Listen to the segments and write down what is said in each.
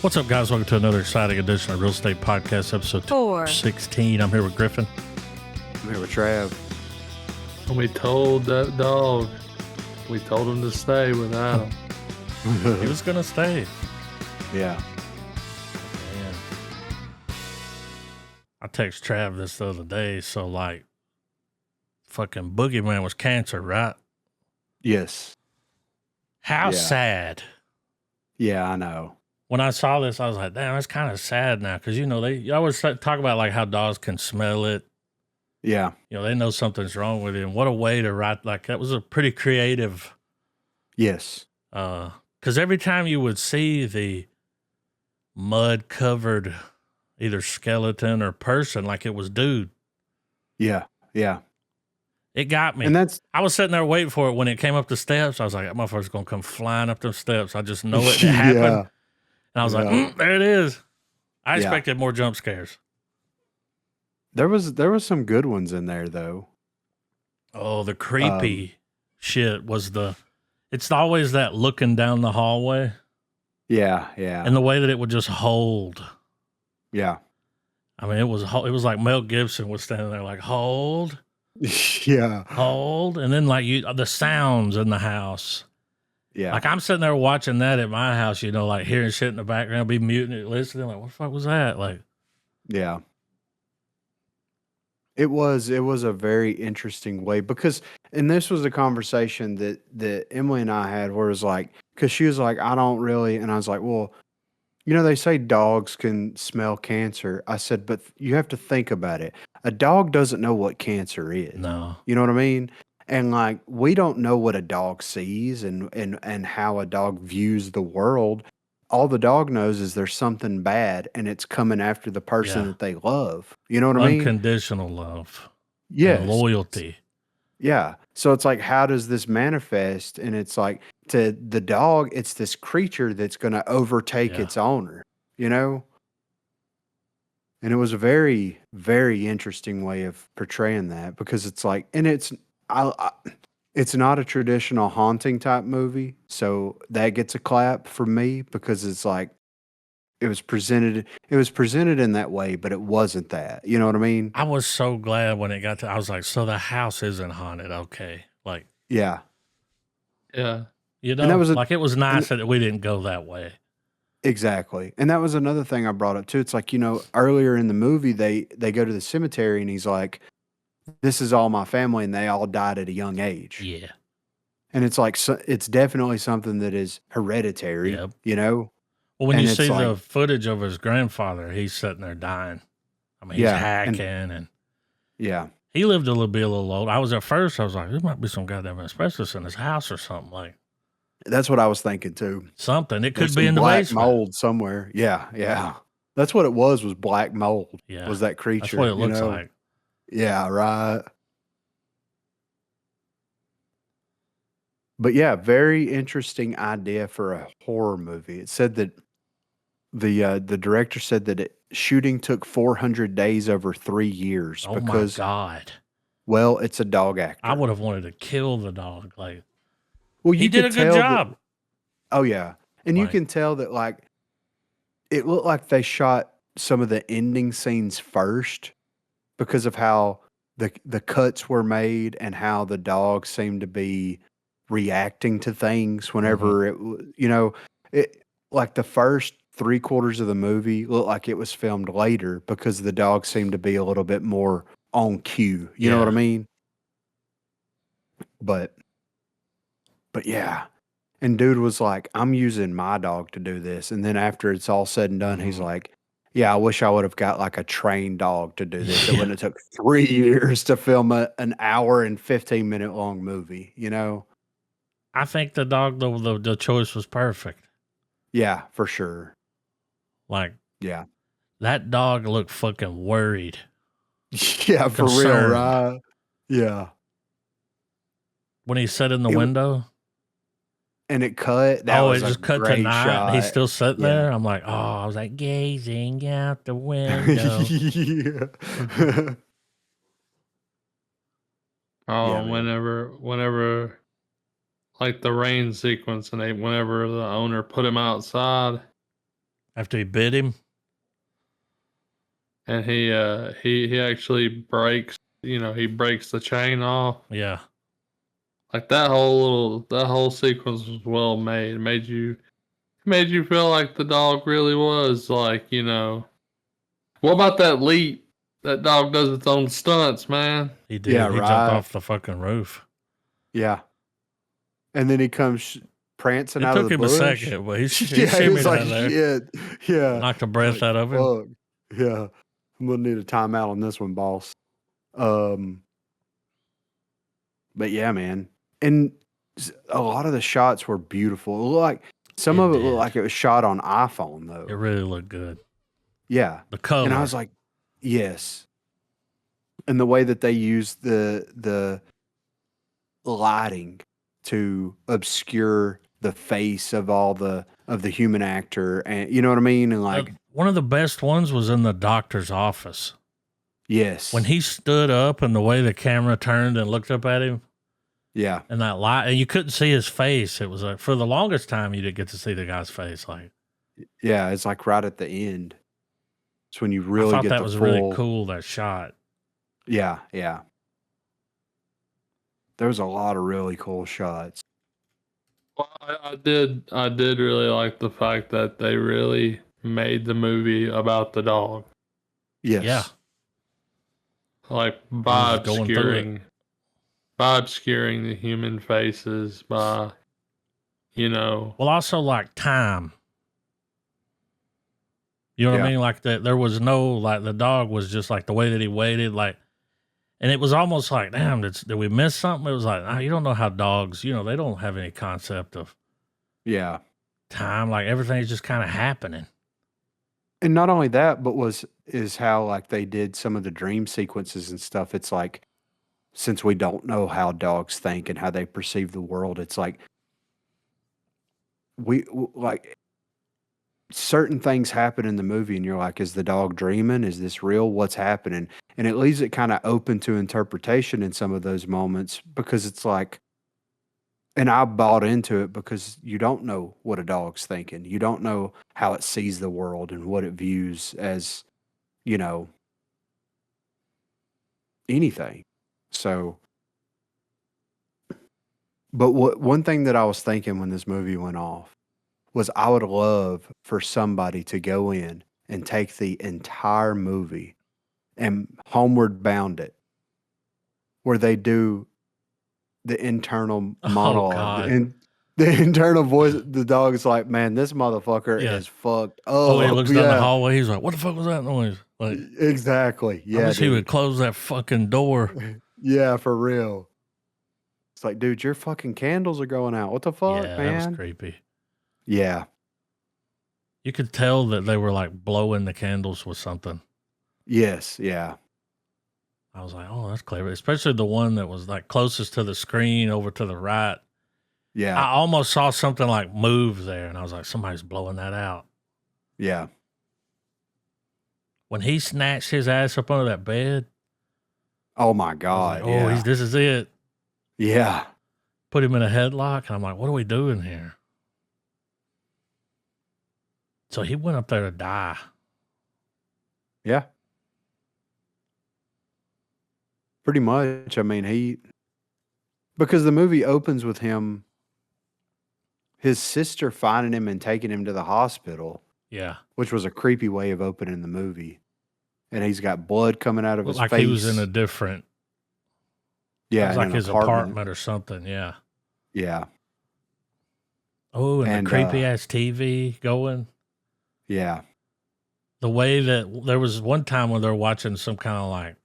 What's up, guys? Welcome to another exciting edition of Real Estate Podcast, episode 16. I'm here with Griffin. I'm here with Trav. We told that dog, we told him to stay without him. He was going to stay. Yeah. Man. I text Trav this the other day, so like, fucking Boogeyman was cancer, right? Yes. How Yeah. sad. Yeah, I know. When I saw this, I was like, damn, that's kind of sad now. Because, you know, you always talk about like how dogs can smell it. Yeah. You know, they know something's wrong with him. What a way to write. Like, that was a pretty creative. Yes. Because every time you would see the mud-covered either skeleton or person, like it was dude, Yeah. Yeah. it got me. And that's I was sitting there waiting for it when it came up the steps. I was like, that motherfucker's going to come flying up them steps. I just know it happened. Yeah. And I was like, Yeah. there it is. I Yeah. expected more jump scares. There was some good ones in there though. Oh, the creepy shit was it's always that looking down the hallway Yeah. Yeah. and the way that it would just hold. Yeah. I mean, it was like Mel Gibson was standing there like, hold, Yeah. hold. And then like the sounds in the house. Yeah. Like I'm sitting there watching that at my house, you know, like hearing shit in the background, be muting it, listening. Like, what the fuck was that? Like, Yeah. It was a very interesting way because, and this was a conversation that Emily and I had where it was like, because she was like, I don't really, and I was like, well, you know, they say dogs can smell cancer. I said, but you have to think about it. A dog doesn't know what cancer is. no. You know what I mean? And like, we don't know what a dog sees and how a dog views the world. All the dog knows is there's something bad and it's coming after the person Yeah. that they love. You know what I mean? Unconditional love. Yes. And loyalty. Yeah. So it's like, how does this manifest? And it's like, to the dog, it's this creature that's going to overtake Yeah. its owner, you know? And it was a very, very interesting way of portraying that because it's like, and it's not a traditional haunting type movie. So that gets a clap from me because it's like, it was presented in that way, but it wasn't that. You know what I mean? I was so glad when it got to, I was like, so the house isn't haunted. Okay. Like, Yeah. Yeah. you know, And that was like it was nice that we didn't go that way. Exactly. And that was another thing I brought up too. It's like, you know, earlier in the movie, they go to the cemetery and he's like, this is all my family and they all died at a young age. Yeah. And it's like, so, it's definitely something that is hereditary, Yep. you know? Well, when And you it's see the like- footage of his grandfather, he's sitting there dying. I mean, he's Yeah, hacking and Yeah. he lived a little old. I was like, there might be some goddamn asbestos in his house or something. Like That's what I was thinking too. something. It There's could be some in the black basement. mold somewhere. Yeah. Yeah. That's what it was black mold. Yeah. Was that creature. That's what it you looks know? like. Yeah, right. But yeah, very interesting idea for a horror movie. It said that the director said that shooting took 400 days over 3 years Oh because, my God. well, it's a dog actor. I would have wanted to kill the dog. Like, Well, he you did a could good tell that- job. oh yeah, and you Like- can tell that like it looked like they shot some of the ending scenes first because of how the cuts were made and how the dog seemed to be reacting to things whenever you know, it like the first 3/4 of the movie looked like it was filmed later because the dog seemed to be a little bit more on cue. You know what I Yeah. mean? But yeah. And dude was like, I'm using my dog to do this. And then after it's all said and done, he's Mhm. like, yeah, I wish I would have got like a trained dog to do this. It Yeah. wouldn't have took 3 years to film an hour and 15-minute long movie, you know? I think the dog, the choice was perfect. Yeah, for sure. Like, Yeah. that dog looked fucking worried. Yeah, for real, Concerned. right? Yeah. When he sat in the It w- window. And it cut. That Oh, was it just a cut to great night. shot. He's still sitting Yeah. there. I'm like, oh, I was like gazing out the window. Yeah. Oh, Yeah, man. whenever, like the rain sequence, and whenever the owner put him outside, After he bit him. and he actually breaks, he breaks the chain off. Yeah. Like that whole sequence was well made. It made you feel like the dog really was like, What about that leap? That dog does its own stunts, man. He did. Yeah, He jumped right. off the fucking roof. Yeah. And then he comes prancing It out of took the him bush. a second, but he Yeah, he shimmied was like, out there. shit. Yeah. Knocked the breath out of him. Fuck. Yeah. I'm gonna need a timeout on this one, boss. But yeah, man. And a lot of the shots were beautiful. It looked like some It of it did. looked like it was shot on iPhone though. It really looked good. Yeah. The color. And I was like, yes. And the way that they used the lighting to obscure the face of the human actor, and you know what I mean? And like, one of the best ones was in the doctor's office. yes. When he stood up and the way the camera turned and looked up at him Yeah. and that light, and you couldn't see his face. It was like, for the longest time, you didn't get to see the guy's face. Like, Yeah, it's like right at the end. It's when you I really thought get that the was full. really cool, that shot. Yeah, yeah. There was a lot of really cool shots. Well, I did really like the fact that they really made the movie about the dog. Yes. Yeah. Like was going through it. by obscuring the human faces, by Well, also like time. You know what I Yeah. mean? Like that, there was no, like the dog was just like the way that he waited, like, and it was almost like, damn, did we miss something? It was like, you don't know how dogs, they don't have any concept of Yeah. time. Like everything's just kind of happening. And not only that, but is how like they did some of the dream sequences and stuff. It's like, since we don't know how dogs think and how they perceive the world, it's like like certain things happen in the movie and you're like, is the dog dreaming? Is this real? What's happening? And it leaves it kind of open to interpretation in some of those moments, because it's like, and I bought into it because you don't know what a dog's thinking. You don't know how it sees the world and what it views as, anything. So, but one thing that I was thinking when this movie went off was, I would love for somebody to go in and take the entire movie and Homeward Bound it, where they do the internal monologue God. and the internal voice. The dog is like, man, this motherfucker Yeah. is fucked up. Oh, he looks down Yeah. the hallway. He's like, what the fuck was that noise? Like, Exactly. I Yeah, wish he dude. would close that fucking door. Yeah, for real. It's like, dude, your fucking candles are going out. What the fuck, Yeah, that was man? creepy. Yeah. You could tell that they were like blowing the candles with something. Yes. Yeah. I was like, oh, that's clever. Especially the one that was like closest to the screen over to the right. Yeah. I almost saw something like move there, and I was like, somebody's blowing that out. Yeah. When he snatched his ass up under that bed, Oh my I was God. like, oh, yeah. this is it. Yeah. Put him in a headlock, and I'm like, what are we doing here? So he went up there to die. Yeah. Pretty much. I mean, because the movie opens with his sister finding him and taking him to the hospital, Yeah. which was a creepy way of opening the movie. And he's got blood coming out of his Like face. he was in a different, yeah, it was in like an his apartment or something. Yeah. Yeah. Oh, and And, the creepy ass TV going. Yeah. The way that there was one time when they're watching some kind of like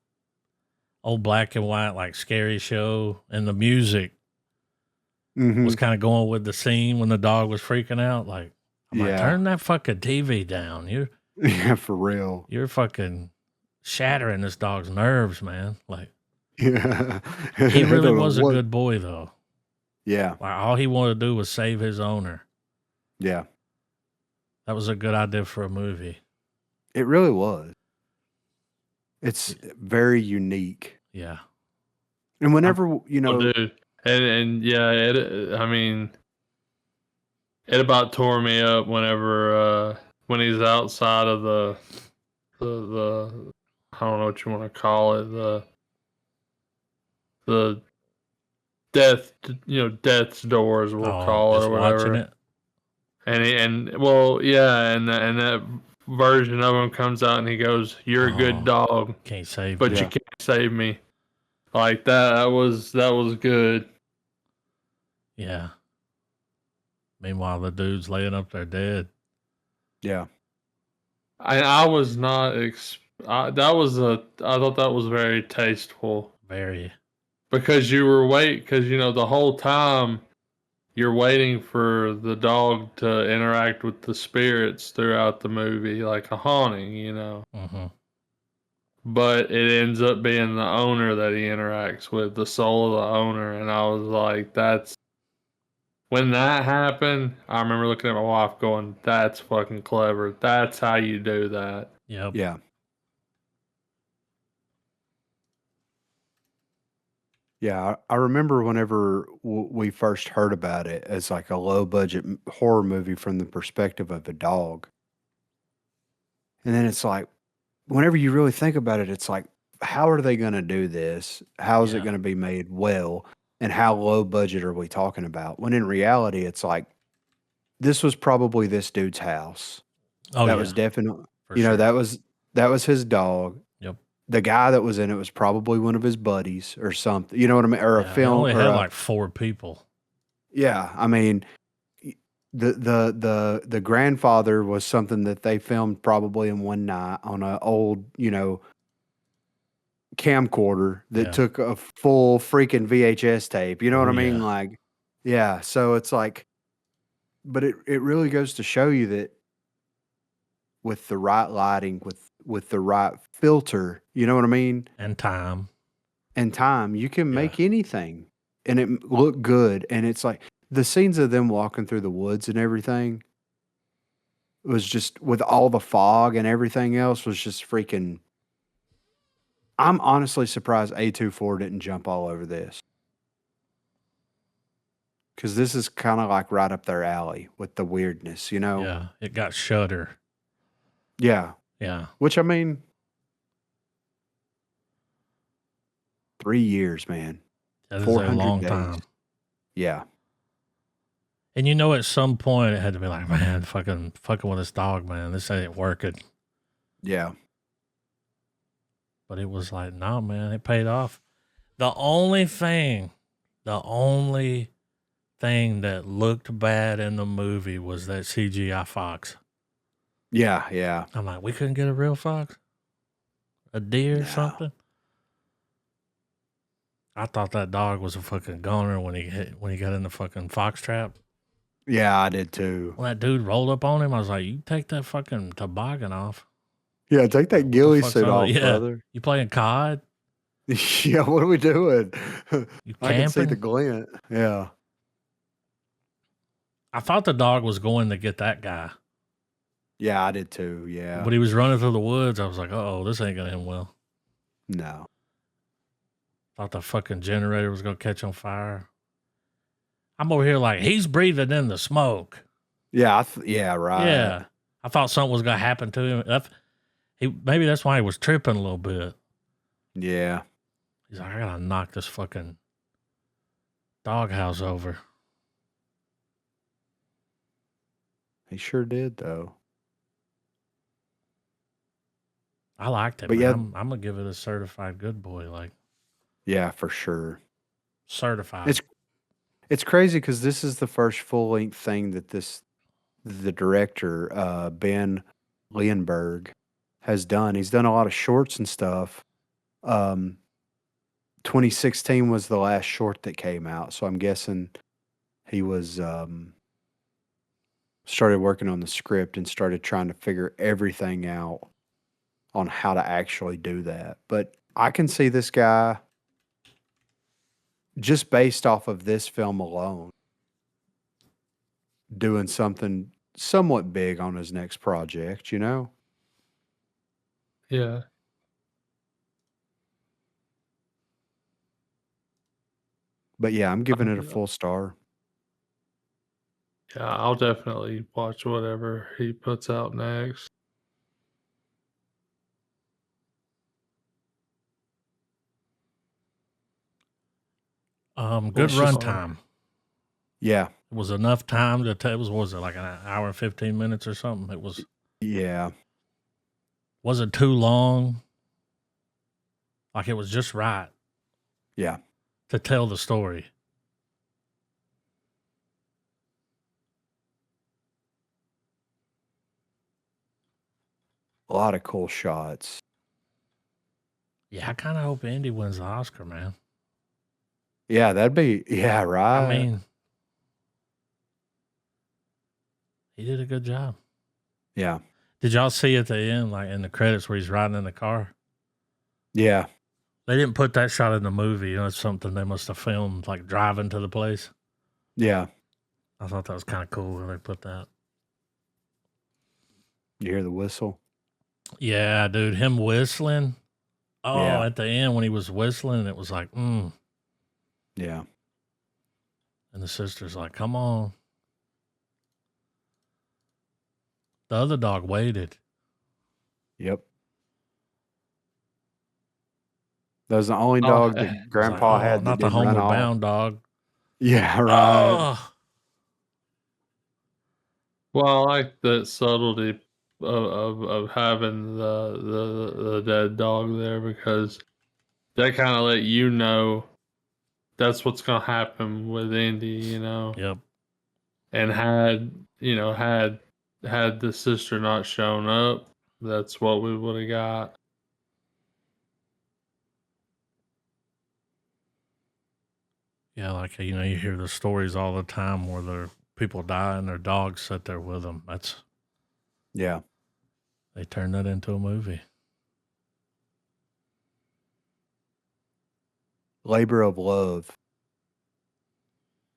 old black and white, like scary show, and the music Mhm. was kind of going with the scene when the dog was freaking out. Like, I'm like, Yeah. turn that fucking TV down. Yeah, for real. You're fucking shattering this dog's nerves, man. Like, Yeah. he I really don't know was a what- good boy, though. Yeah. Like, all he wanted to do was save his owner. Yeah. That was a good idea for a movie. It really was. It's very unique. Yeah. And whenever, Oh, dude, and yeah, I mean, it about tore me up whenever when he's outside of the I don't know what you want to call it, the death's doors, we'll Oh, call it, just or watching whatever. it. And that version of him comes out and he goes, "You're a good Oh, dog, can't save but me. you Yeah. can't save me." Like that was good. Yeah. Meanwhile, the dude's laying up there dead. Yeah. I was not I thought that was very tasteful Very. because the whole time you're waiting for the dog to interact with the spirits throughout the movie, like a haunting. Mm-hmm. But it ends up being the owner that he interacts with, the soul of the owner. And I was like, when that happened, I remember looking at my wife going, "That's fucking clever. That's how you do that." Yep. Yeah. Yeah, I remember whenever we first heard about it as like a low budget horror movie from the perspective of a dog. And then it's like, whenever you really think about it, it's like, how are they going to do this? How is it Yeah. going to be made well? And how low budget are we talking about? When in reality, it's like, this was probably this dude's house. Oh, That yeah. was definitely, For sure. that was his dog. Yep. The guy that was in it was probably one of his buddies or something. You know what I mean? Or a Yeah. It film only or had a like 4 people. yeah. I mean, the grandfather was something that they filmed probably in one night on a old camcorder that Yeah. took a full freaking VHS tape. You know what Oh, I mean? yeah. Like, yeah. So it's like, but it really goes to show you that with the right lighting, with the right filter, you know what I mean, And time. and time, you can Yeah. make anything, and it look good. And it's like the scenes of them walking through the woods and everything was just with all the fog and everything else was just freaking. I'm honestly surprised A24 didn't jump all over this because this is kind of like right up their alley with the weirdness, you know? Yeah. It got Shudder. Yeah. Yeah. Which I mean, 3 years, man. That is a 400 long days. time. Yeah. And at some point it had to be like, man, fucking with this dog, man. This ain't working. Yeah. But it was like, no, man, it paid off. The only thing that looked bad in the movie was that CGI fox. Yeah. Yeah. I'm like, we couldn't get a real fox? A deer or No. something? I thought that dog was a fucking goner when he got in the fucking fox trap. Yeah, I did too. When that dude rolled up on him, I was like, you take that fucking toboggan off. Yeah, take that What the ghillie fuck's suit up? off, Yeah. brother. You playing COD? Yeah, what are we doing? You I can see the camping? glint. Yeah. I thought the dog was going to get that guy. Yeah, I did too. Yeah. But he was running through the woods. I was like, oh, this ain't going to end well. No. Thought the fucking generator was going to catch on fire. I'm over here like, he's breathing in the smoke. Yeah, yeah, right. Yeah. I thought something was going to happen to him. Maybe that's why he was tripping a little bit. Yeah. He's like, I got to knock this fucking doghouse over. He sure did though. I liked it, But man. yeah, I'm going to give it a certified good boy. Like, yeah, for sure. certified. It's crazy because this is the first full length thing that the director Ben Leonberg has done. He's done a lot of shorts and stuff. 2016 was the last short that came out, so I'm guessing he was started working on the script and started trying to figure everything out on how to actually do that. But I can see this guy just based off of this film alone doing something somewhat big on his next project, you know? Yeah. But yeah, I'm giving it a full star. Yeah, I'll definitely watch whatever he puts out next. Good It's just runtime. yeah, It was enough time to tell. It was it like an hour and 15 minutes or something? It yeah, wasn't too long. Like it was just right yeah. to tell the story. A lot of cool shots. Yeah, I kind of hope Andy wins the Oscar, man. Yeah, that'd be right. I mean, he did a good job. Yeah. Did y'all see at the end, like in the credits where he's riding in the car? Yeah. They didn't put that shot in the movie. You know, it's something they must have filmed, like driving to the place. Yeah. I thought that was kind of cool when they put that. You hear the whistle? Yeah, dude, him whistling. Oh, Yeah. at the end when he was whistling, it was like, Yeah. And the sister's like, come on. The other dog waited. Yep. That was the only Oh, dog I that It's Grandpa like, had that not the didn't run homeward off. bound dog. Yeah, right. Oh, Well, I like the subtlety of having the dead dog there because that kind of let you know that's what's gonna happen with Indy, you know. yep. And had the sister not shown up, that's what we would have got. Yeah, like, you hear the stories all the time where people die and their dogs sit there with them. Yeah. They turn that into a movie. Labor of love.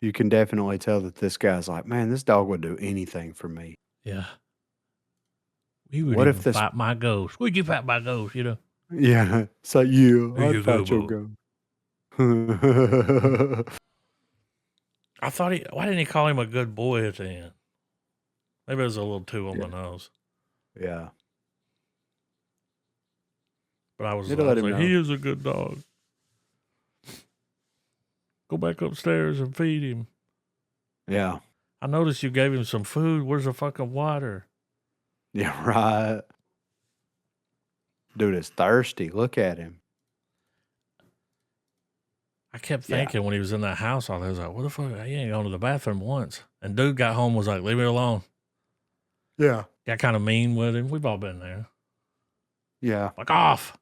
You can definitely tell that this guy's like, man, this dog would do anything for me. Yeah. He would What even if this? fight my ghost. Would you fight my ghost, Yeah. It's like you. Here you I'd go, fight your boo. go. I thought why didn't he call him a good boy at the end? Maybe it was a little too on the Yeah. nose. Yeah. But I was Need to let him like, know. he is a good dog. Go back upstairs and feed him. Yeah. I noticed you gave him some food. Where's the fucking water? Yeah, right. Dude is thirsty. Look at him. I kept Yeah. thinking when he was in that house, I was like, what the fuck? He ain't gone to the bathroom once. And dude got home, was like, leave me alone. Yeah. Got kind of mean with him. We've all been there. Yeah. Like, off.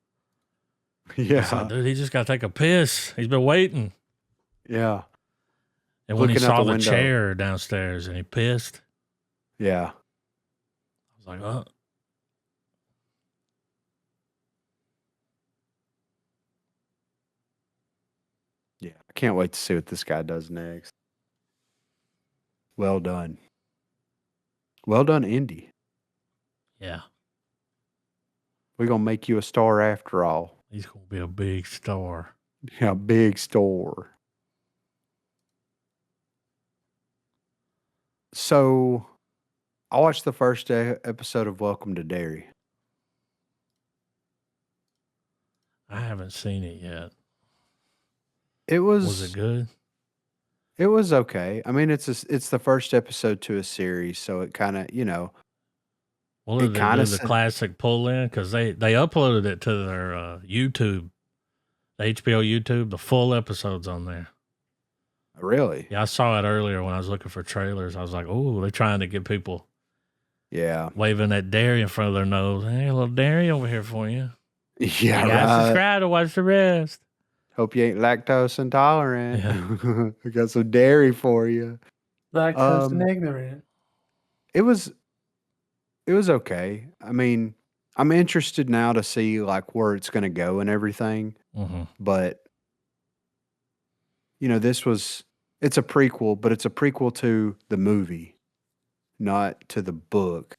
It's like, Yeah. dude, he just got to take a piss. He's been waiting. Yeah. And when he Looking out saw the the window. chair downstairs and he pissed, Yeah. I was like, oh. Yeah. I can't wait to see what this guy does next. Well done. Well done, Indy. Yeah, We're going to make you a star after all. he's going to be a big star. Yeah, big star. So, I watched the first episode of Welcome to Derry. I haven't seen it yet. It Was it good? It was okay. I mean, it's the first episode to a series, so it kind of, Well, it did they kind do of the classic pull in? Because they uploaded it to their YouTube, the HBO YouTube, the full episodes on there. Really? Yeah, I saw it earlier when I was looking for trailers. I was like, oh, they're trying to get people Yeah. waving that dairy in front of their nose. Hey, a little dairy over here for you. Yeah, You guys right. subscribe to watch the rest. Hope you ain't lactose intolerant. Yeah. I got some dairy for you. Lactose Um, ignorant. It was okay. I mean, I'm interested now to see like where it's going to go and everything, Mm-hmm. but it's a prequel, but it's a prequel to the movie, not to the book,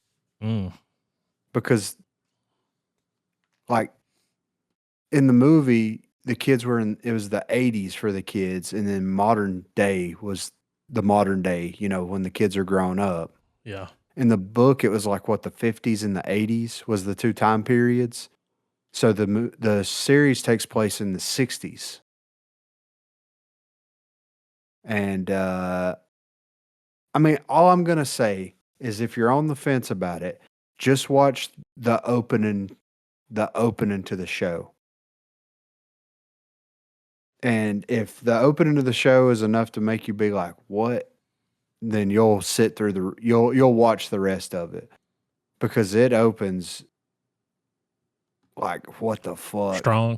because like in the movie, the kids it was the 80s for the kids, and then modern day was the modern day, when the kids are growing up. Yeah. In the book, it was like what the 50s and the 80s was the two time periods. So the series takes place in the 60s. And I mean, all I'm going to say is if you're on the fence about it, just watch the opening to the show. And if the opening of the show is enough to make you be like, "What?" then you'll sit through you'll watch the rest of it because it opens like, what the fuck? Strong.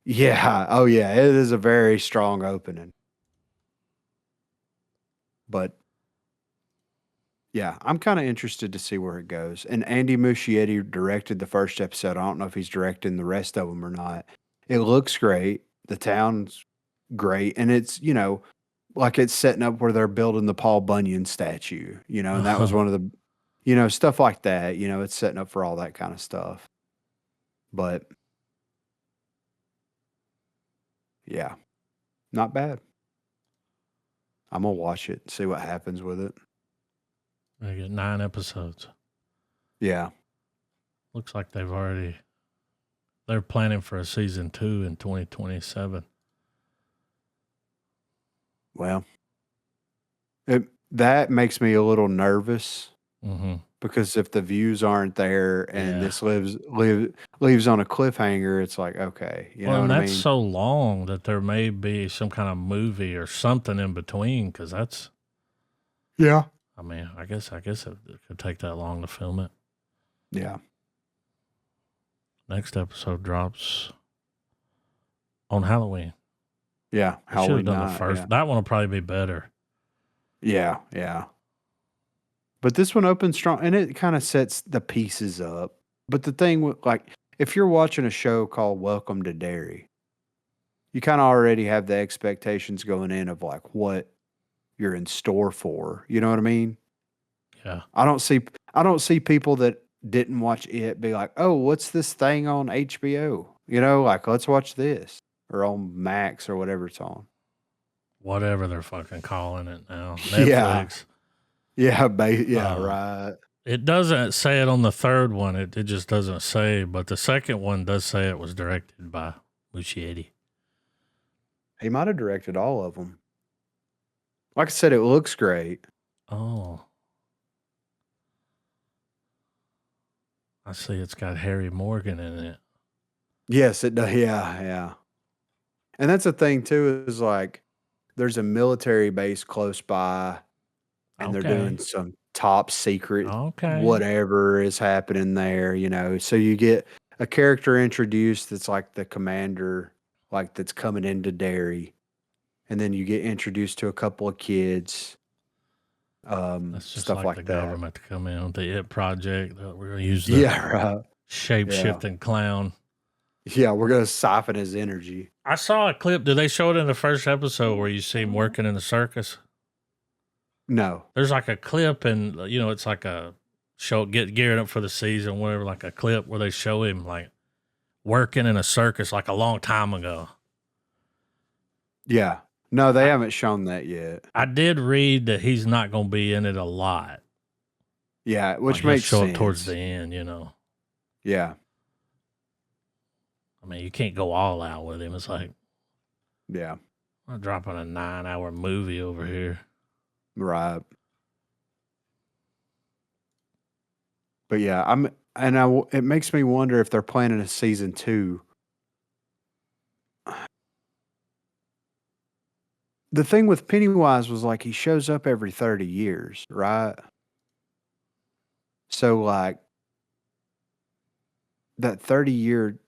Yeah. Oh yeah, it is a very strong opening. But yeah, I'm kind of interested to see where it goes. And Andy Muschietti directed the first episode. I don't know if he's directing the rest of them or not. It looks great. The town's great. And it's, like it's setting up where they're building the Paul Bunyan statue, and that was one of the, stuff like that. It's setting up for all that kind of stuff. But yeah, not bad. I'm going to watch it, see what happens with it. They get 9 episodes. Yeah. Looks like they're planning for a season 2 in 2027. Well, that makes me a little nervous Mm-hmm. because if the views aren't there and Yeah. this leaves on a cliffhanger, it's like, okay, you know and what I that's mean? so long that there may be some kind of movie or something in between because that's, Yeah. I mean, I guess it could take that long to film it. Yeah. Next episode drops on Halloween. Yeah. I should have Halloween done the night, first. yeah. That one will probably be better. Yeah, yeah. But this one opens strong and it kind of sets the pieces up. But the thing with if you're watching a show called Welcome to Derry, you kind of already have the expectations going in of like what you're in store for. You know what I mean? Yeah. I don't see people that didn't watch it be like, "Oh, what's this thing on HBO?" Like let's watch this or on Max or whatever it's on. Whatever they're fucking calling it now. Yeah. Netflix. Yeah, Oh. right. It doesn't say it on the third one. It just doesn't say, but the second one does say it was directed by Muschietti. He might have directed all of them. Like I said, it looks great. Oh. I see it's got Harry Morgan in it. Yes, it does. Yeah, yeah. And that's the thing too, is like there's a military base close by and they're doing some top secret whatever is happening there, So you get a character introduced that's like the commander, like that's coming into Derry. And then you get introduced to a couple of kids. That's just stuff like the that. government to come in with the IT project. We're going to use the Yeah, right. shape-shifting clown. Yeah, we're going to siphon his energy. I saw a clip. Did they show it in the first episode where you see him working in the circus? No. There's like a clip and, it's like a show, gearing up for the season, whatever, like a clip where they show him like working in a circus like a long time ago. Yeah. No, they haven't shown that yet. I did read that he's not going to be in it a lot. Yeah, which Like, makes show sense. up towards the end, Yeah. I mean, you can't go all out with him. It's like, yeah, I'm dropping a 9-hour movie over here. Right. But yeah, it makes me wonder if they're planning a season 2. The thing with Pennywise was like he shows up every 30 years, right? So like that 30-year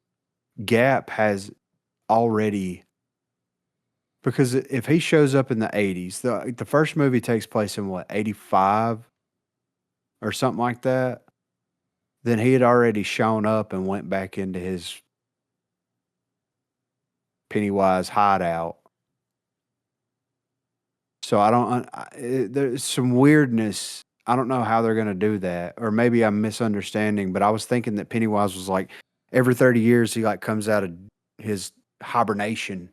gap has already, because if he shows up in the 80s, the first movie takes place in what, 85 or something like that, then he had already shown up and went back into his Pennywise hideout. So there's some weirdness. I don't know how they're going to do that, or maybe I'm misunderstanding, but I was thinking that Pennywise was like every 30 years he like comes out of his hibernation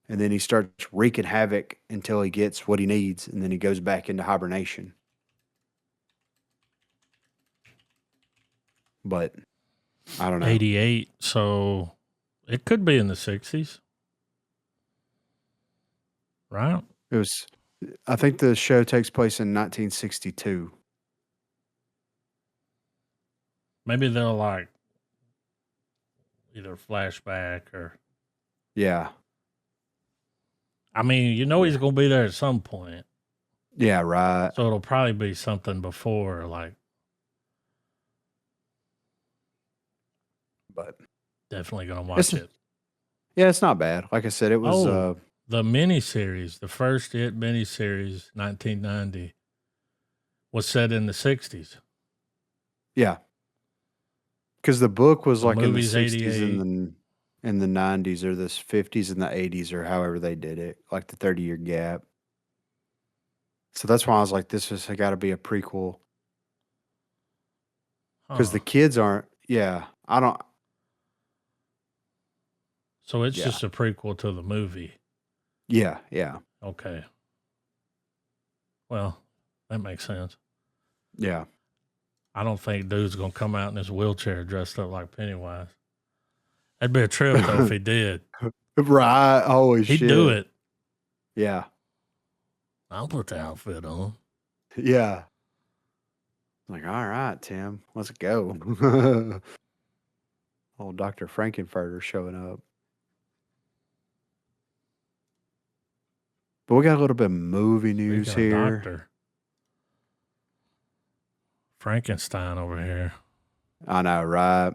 and then he starts wreaking havoc until he gets what he needs, and then he goes back into hibernation. But I don't know. 88, so it could be in the 60s. Right? It was. I think the show takes place in 1962. Maybe they'll like either flashback or. Yeah. I mean, he's going to be there at some point. Yeah, right. So it'll probably be something before, like. But definitely going to watch it. Yeah, it's not bad. Like I said, it was. The miniseries, the first It miniseries, 1990, was set in the 60s. Yeah. Because the book was The like in the movie's 60s 88. and the 90s or the 50s and the 80s or however they did it, like the 30-year gap. So that's why I was like, this has got to be a prequel. Because the kids aren't, I don't. So it's just a prequel to the movie. Yeah. Okay. Well, that makes sense. Yeah. I don't think dude's going to come out in his wheelchair dressed up like Pennywise. That'd be a trip, though, if he did. Right. Holy shit. He'd do it. Yeah. I'll put the outfit on. Yeah. Like, all right, Tim, let's go. Old Dr. Frankenfurter showing up. But we got a little bit of movie news here. Dr. Frankenstein over here. I know, right?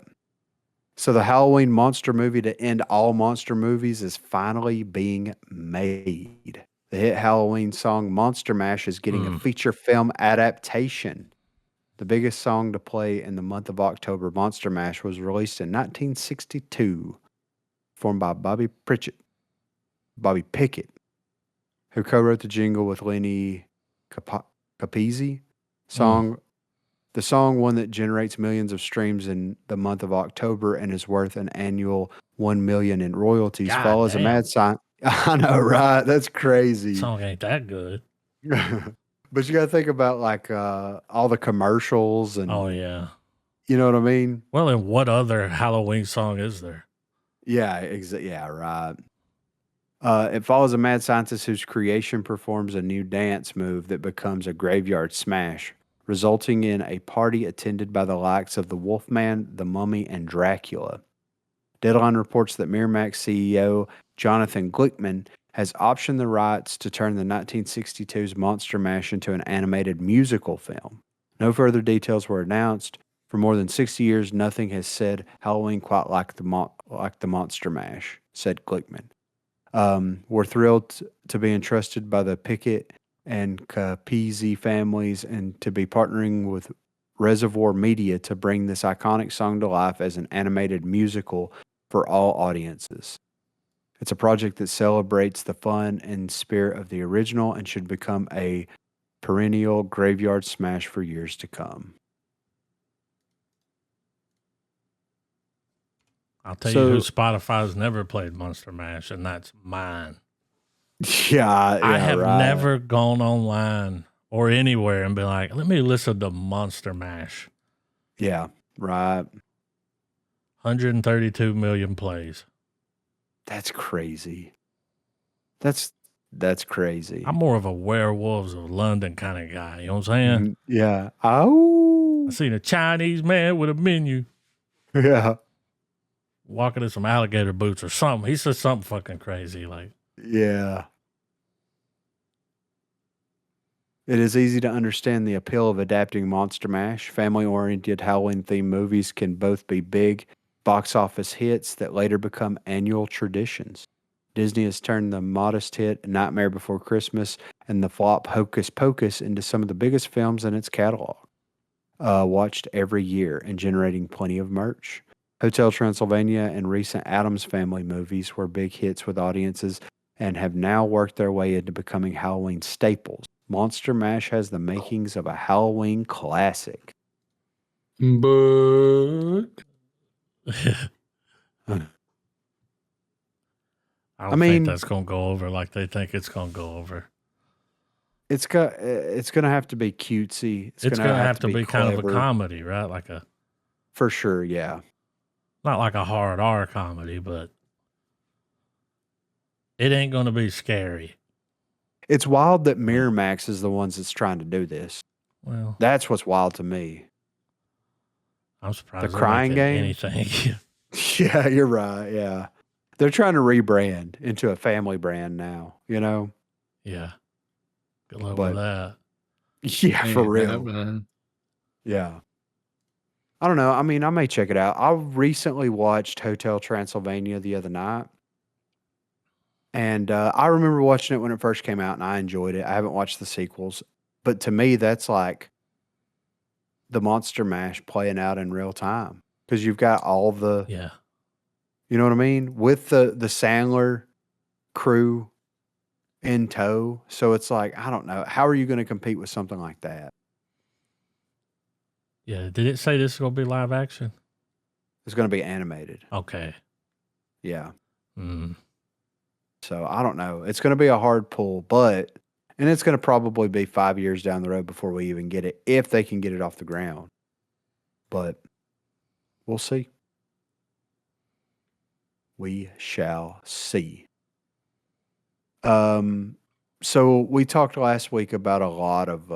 So the Halloween monster movie to end all monster movies is finally being made. The hit Halloween song Monster Mash is getting a feature film adaptation. The biggest song to play in the month of October, Monster Mash, was released in 1962, performed by Bobby Pickett, who co-wrote the jingle with Lenny Capizzi. The song, one that generates millions of streams in the month of October and is worth an annual $1 million in royalties, follows a mad scientist. I know, right? That's crazy. Song ain't that good. But you got to think about like all the commercials and. Oh yeah. You know what I mean? Well, and what other Halloween song is there? Yeah, yeah, right. It follows a mad scientist whose creation performs a new dance move that becomes a graveyard smash, resulting in a party attended by the likes of the Wolfman, the Mummy, and Dracula. Deadline reports that Miramax CEO Jonathan Glickman has optioned the rights to turn the 1962's Monster Mash into an animated musical film. No further details were announced. For more than 60 years, nothing has said Halloween quite like the Monster Mash, said Glickman. We're thrilled to be entrusted by the Pickett and Capizzi families and to be partnering with Reservoir Media to bring this iconic song to life as an animated musical for all audiences. It's a project that celebrates the fun and spirit of the original and should become a perennial graveyard smash for years to come. I'll tell you who Spotify's never played Monster Mash, and that's mine. Yeah, I have never gone online or anywhere and been like, let me listen to Monster Mash. Yeah, right. 132 million plays. That's crazy. That's crazy. I'm more of a Werewolves of London kind of guy. You know what I'm saying? Yeah. Oh. I seen a Chinese man with a menu. Yeah. Walking in some alligator boots or something. He said something fucking crazy. Like, yeah. It is easy to understand the appeal of adapting Monster Mash. Family-oriented Halloween-themed movies can both be big box office hits that later become annual traditions. Disney has turned the modest hit Nightmare Before Christmas and the flop Hocus Pocus into some of the biggest films in its catalog, watched every year and generating plenty of merch. Hotel Transylvania and recent Addams Family movies were big hits with audiences and have now worked their way into becoming Halloween staples. Monster Mash has the makings of a Halloween classic. But I I don't think mean, that's gonna go over like they think it's gonna go over. it's gonna have to be cutesy. It's It's gonna gonna have have to to be be kind of a clever comedy, right? Like a for sure. Yeah. not like a hard R comedy, but it ain't gonna be scary. It's wild that Miramax is the ones that's trying to do this. Well, That's what's wild to me. I'm The surprised they're Crying making Game. anything. Yeah, you're right. Yeah. They're trying to rebrand into a family brand now, Yeah, good luck with But that. yeah, for Ain't real. happening. Yeah. I don't know. I mean, I may check it out. I recently watched Hotel Transylvania the other night. And I remember watching it when it first came out and I enjoyed it. I haven't watched the sequels. But to me, that's like the Monster Mash playing out in real time. Because you've got all the, Yeah, you know what I mean? With the Sandler crew in tow. So it's like, I don't know. How are you going to compete with something like that? yeah. Did it say this is gonna be live action? It's going to be animated. Okay. Yeah. Mm. So I don't know. It's going to be a hard pull, and it's going to probably be 5 years down the road before we even get it, if they can get it off the ground. But we'll see. We shall see. So we talked last week about a lot of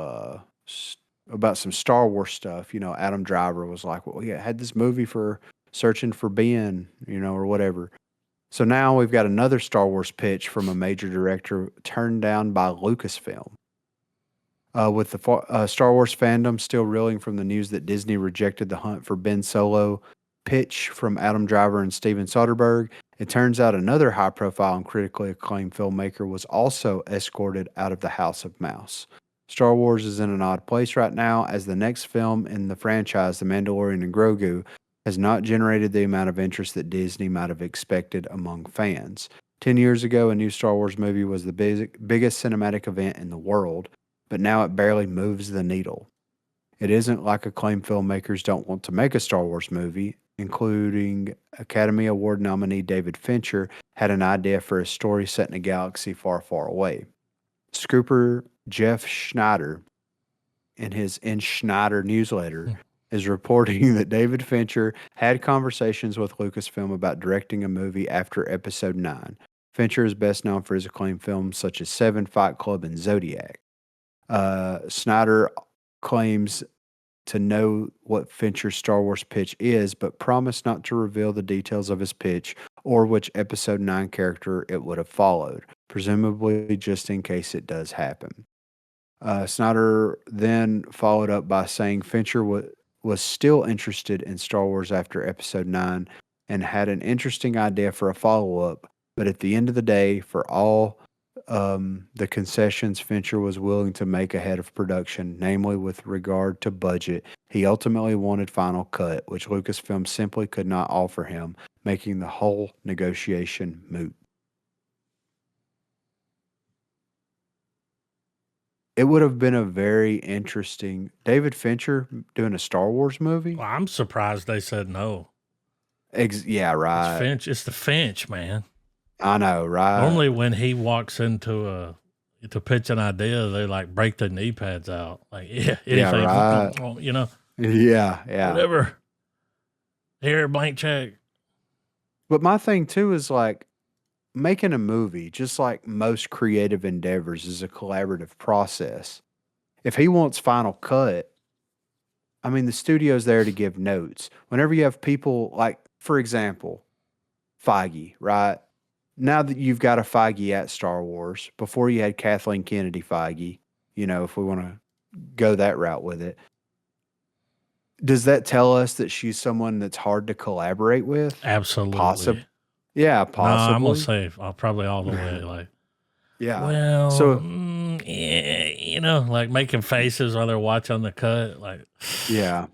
about some Star Wars stuff. Adam Driver was like, "Well, yeah, had this movie for searching for Ben, or whatever." So now we've got another Star Wars pitch from a major director turned down by Lucasfilm. With the Star Wars fandom still reeling from the news that Disney rejected the hunt for Ben Solo pitch from Adam Driver and Steven Soderbergh, it turns out another high-profile and critically acclaimed filmmaker was also escorted out of the House of Mouse. Star Wars is in an odd place right now, as the next film in the franchise, The Mandalorian and Grogu, has not generated the amount of interest that Disney might have expected among fans. 10 years ago, a new Star Wars movie was the biggest cinematic event in the world, but now it barely moves the needle. It isn't like acclaimed filmmakers don't want to make a Star Wars movie, including Academy Award nominee David Fincher had an idea for a story set in a galaxy far, far away. Scooper Jeff Schneider, in his In Schneider newsletter, is reporting that David Fincher had conversations with Lucasfilm about directing a movie after Episode 9. Fincher is best known for his acclaimed films such as Seven, Fight Club, and Zodiac. Snyder claims to know what Fincher's Star Wars pitch is, but promised not to reveal the details of his pitch or which Episode 9 character it would have followed, presumably just in case it does happen. Snyder then followed up by saying Fincher was still interested in Star Wars after Episode 9 and had an interesting idea for a follow-up, but at the end of the day, for all the concessions Fincher was willing to make ahead of production, namely with regard to budget, he ultimately wanted Final Cut, which Lucasfilm simply could not offer him, making the whole negotiation moot. It would have been a very interesting David Fincher doing a Star Wars movie. Well, I'm surprised they said no. Yeah, It's right. Finch. It's the Finch, man. I know, right? Normally, when he walks into to pitch an idea, they like break their knee pads out. Like, yeah, anything, right. Yeah. whatever. Here, blank check. But my thing too is like making a movie, just like most creative endeavors, is a collaborative process. If he wants Final Cut, I mean, the studio's there to give notes. Whenever you have people like, for example, Feige, right? Now that you've got a Feige at Star Wars, before you had Kathleen Kennedy Feige, if we want to go that route with it, does that tell us that she's someone that's hard to collaborate with? Absolutely. Yeah, No, possibly. I'm gonna say probably all the way. Like, Yeah. well, So- yeah, like making faces while they're watching the cut. Like, Yeah.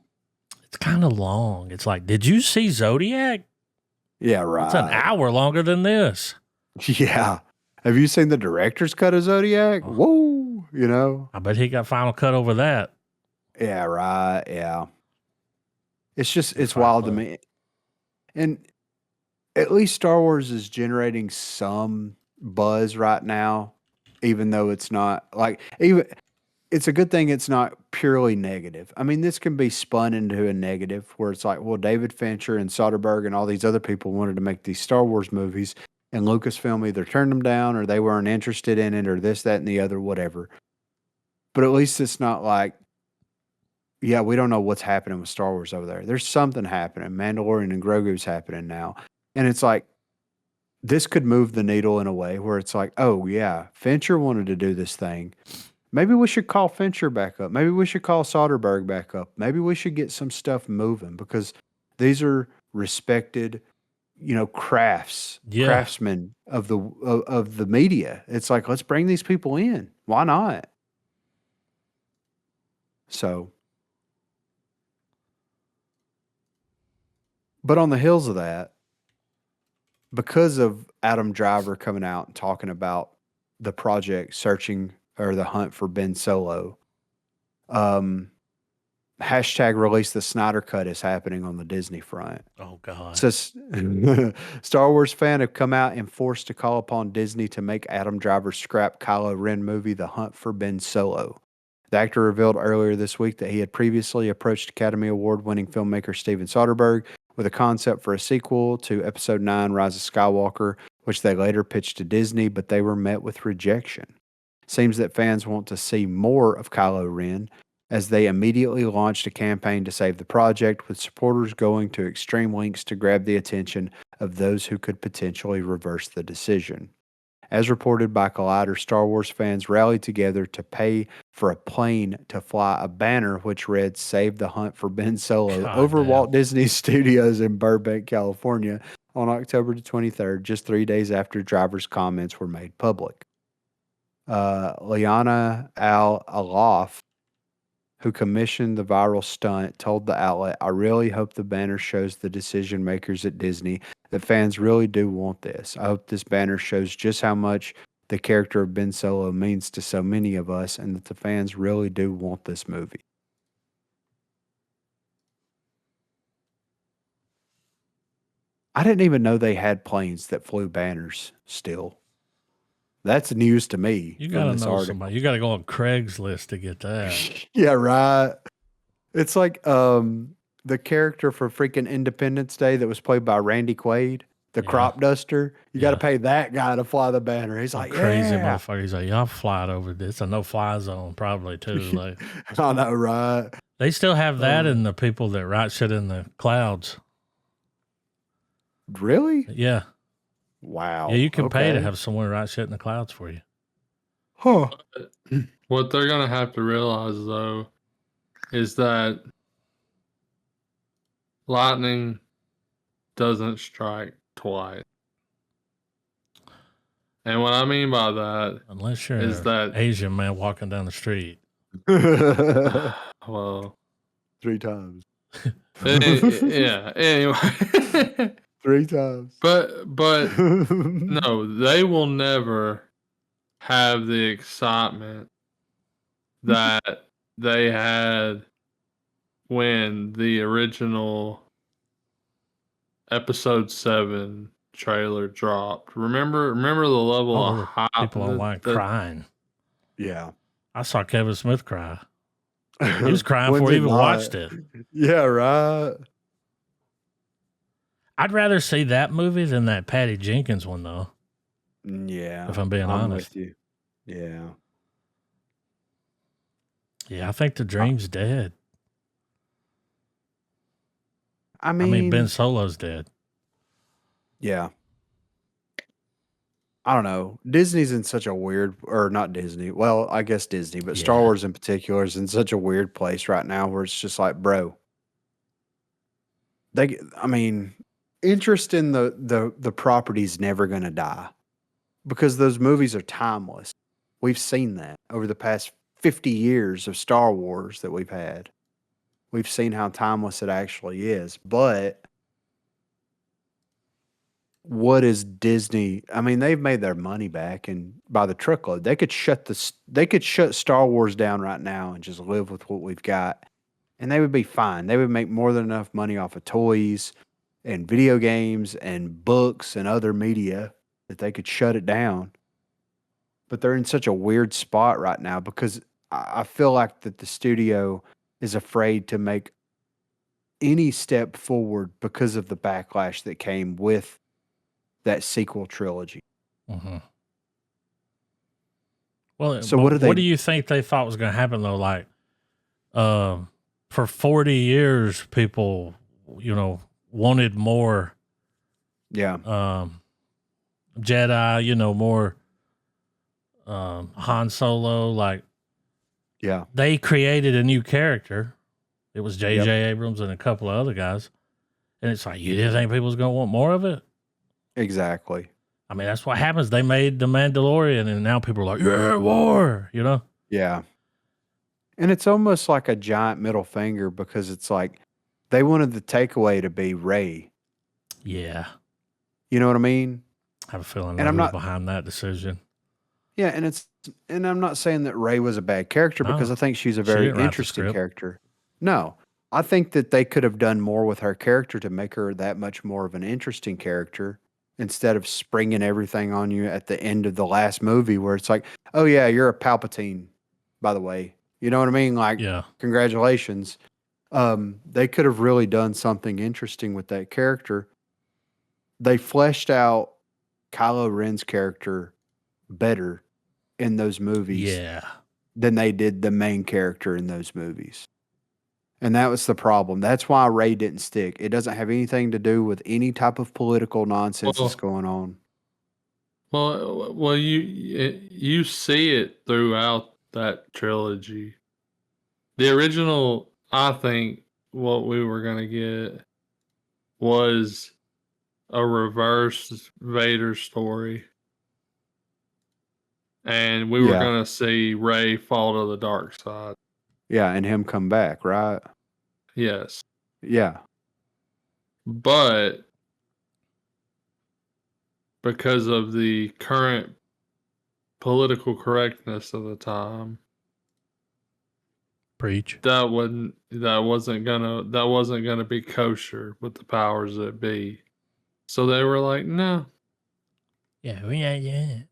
it's kind of long. It's like, did you see Zodiac? Yeah, right. It's an hour longer than this. Yeah. Have you seen the director's cut of Zodiac? Oh. Whoa, I bet he got Final Cut over that. Yeah, right. Yeah. It's Fight wild to Club. me. And at least Star Wars is generating some buzz right now, even though it's not like even it's a good thing it's not purely negative. I mean, this can be spun into a negative where it's like, well, David Fincher and Soderbergh and all these other people wanted to make these Star Wars movies, and Lucasfilm either turned them down or they weren't interested in it or this, that, and the other, whatever. But at least it's not like, yeah, we don't know what's happening with Star Wars over there. There's something happening. Mandalorian and Grogu's happening now. And it's like, this could move the needle in a way where it's like, oh, yeah, Fincher wanted to do this thing. Maybe we should call Fincher back up. Maybe we should call Soderbergh back up. Maybe we should get some stuff moving because these are respected, Yeah. craftsmen of the media. It's like, let's bring these people in. Why not? So, but on the heels of that, because of Adam Driver coming out and talking about the project searching or the hunt for Ben Solo, hashtag release the Snyder Cut is happening on the Disney front. Oh God. Says Star Wars fan have come out and forced to call upon Disney to make Adam Driver's scrap Kylo Ren movie The Hunt for Ben Solo. The actor revealed earlier this week that he had previously approached Academy Award-winning filmmaker Steven Soderbergh with a concept for a sequel to Episode 9, Rise of Skywalker, which they later pitched to Disney, but they were met with rejection. Seems that fans want to see more of Kylo Ren, as they immediately launched a campaign to save the project, with supporters going to extreme lengths to grab the attention of those who could potentially reverse the decision. As reported by Collider, Star Wars fans rallied together to pay for a plane to fly a banner which read "Save the Hunt for Ben Solo" God over damn. Walt Disney Studios in Burbank, California on October 23rd, just 3 days after Driver's comments were made public. Liana Al-Alaf, who commissioned the viral stunt, told the outlet, "I really hope the banner shows the decision makers at Disney that fans really do want this. I hope this banner shows just how much the character of Ben Solo means to so many of us and that the fans really do want this movie." I didn't even know they had planes that flew banners still. That's news to me. You from gotta this know article. somebody. You gotta go on Craigslist to get that. Yeah, right. It's like the character for freaking Independence Day that was played by Randy Quaid, the Yeah. crop duster. You got to Yeah. pay that guy to fly the banner. He's Some like, crazy yeah. motherfucker. He's like, y'all fly it over this. A no-fly zone, probably too. Like I know, right? they still have that Oh. in the people that write shit in the clouds. Really? Yeah. Wow. Yeah, you can pay to Okay. have someone write shit in the clouds for you. Huh. What they're gonna have to realize though is that lightning doesn't strike twice. And what I mean by that Unless you're is an that Asian man walking down the street. well 3 times. yeah, anyway. 3 times. But no, they will never have the excitement that they had when the original episode 7 trailer dropped. Remember the level Oh, there of were hype people online that- crying. Yeah. I saw Kevin Smith cry. He was crying When's before he it even not? watched it. Yeah, right. I'd rather see that movie than that Patty Jenkins one, though. Yeah. If I'm being honest. with you. Yeah. Yeah, I think the dream's dead. I I mean, mean, Ben Solo's dead. yeah. I don't know. Disney's in such a weird, or not Disney. Well, I guess Disney, but Star Yeah. Wars in particular is in such a weird place right now where it's just like, bro. I mean, interest in the property's never going to die because those movies are timeless. We've seen that over the past 50 years of Star Wars that we've had. We've seen how timeless it actually is, but what is Disney? I mean, they've made their money back, and by the truckload, they could shut Star Wars down right now and just live with what we've got, and they would be fine. They would make more than enough money off of toys, and video games and books and other media that they could shut it down. But they're in such a weird spot right now because I feel like that the studio is afraid to make any step forward because of the backlash that came with that sequel trilogy. Mm-hmm. Well, So what do what do they? you think they thought was going to happen though? Like, for 40 years, people, wanted more Yeah, Jedi, more Han Solo. Like, yeah, they created a new character. It was J.J. Yep. Abrams and a couple of other guys. And it's like, you didn't think people was going to want more of it? exactly. I mean, that's what happens. They made The Mandalorian, and now people are like, yeah, war, Yeah. And it's almost like a giant middle finger because it's like they wanted the takeaway to be Rey. Yeah. You know what I mean? I have a feeling And that I'm was not, behind that decision. yeah, and I'm not saying that Rey was a bad character because No, I think she's a she very didn't write the interesting script. character. No, I think that they could have done more with her character to make her that much more of an interesting character instead of springing everything on you at the end of the last movie where it's like, oh yeah, you're a Palpatine, by the way. You know what I mean? Like, Yeah. congratulations. They could have really done something interesting with that character. They fleshed out Kylo Ren's character better in those movies Yeah. than they did the main character in those movies. And that was the problem. That's why Rey didn't stick. It doesn't have anything to do with any type of political nonsense that's Well, going on. well, you see it throughout that trilogy. The original, I think, what we were gonna get was a reverse Vader story, and we were Yeah. gonna see Rey fall to the dark side. Yeah. And him come back, right? Yes, Yeah. but because of the current political correctness of the time, Preach. that wasn't gonna be kosher with the powers that be. So they were like, no. Yeah.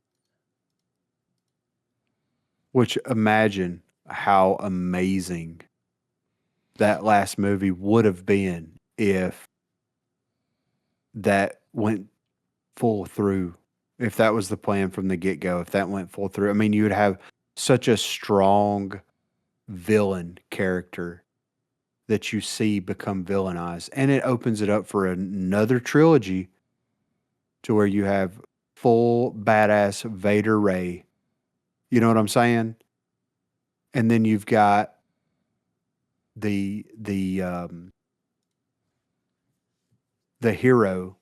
Which imagine how amazing that last movie would have been if that went full through. If that was the plan from the get go, if that went full through, I mean, you would have such a strong villain character that you see become villainized. And it opens it up for another trilogy to where you have full badass Vader Rey. You know what I'm saying? And then you've got the hero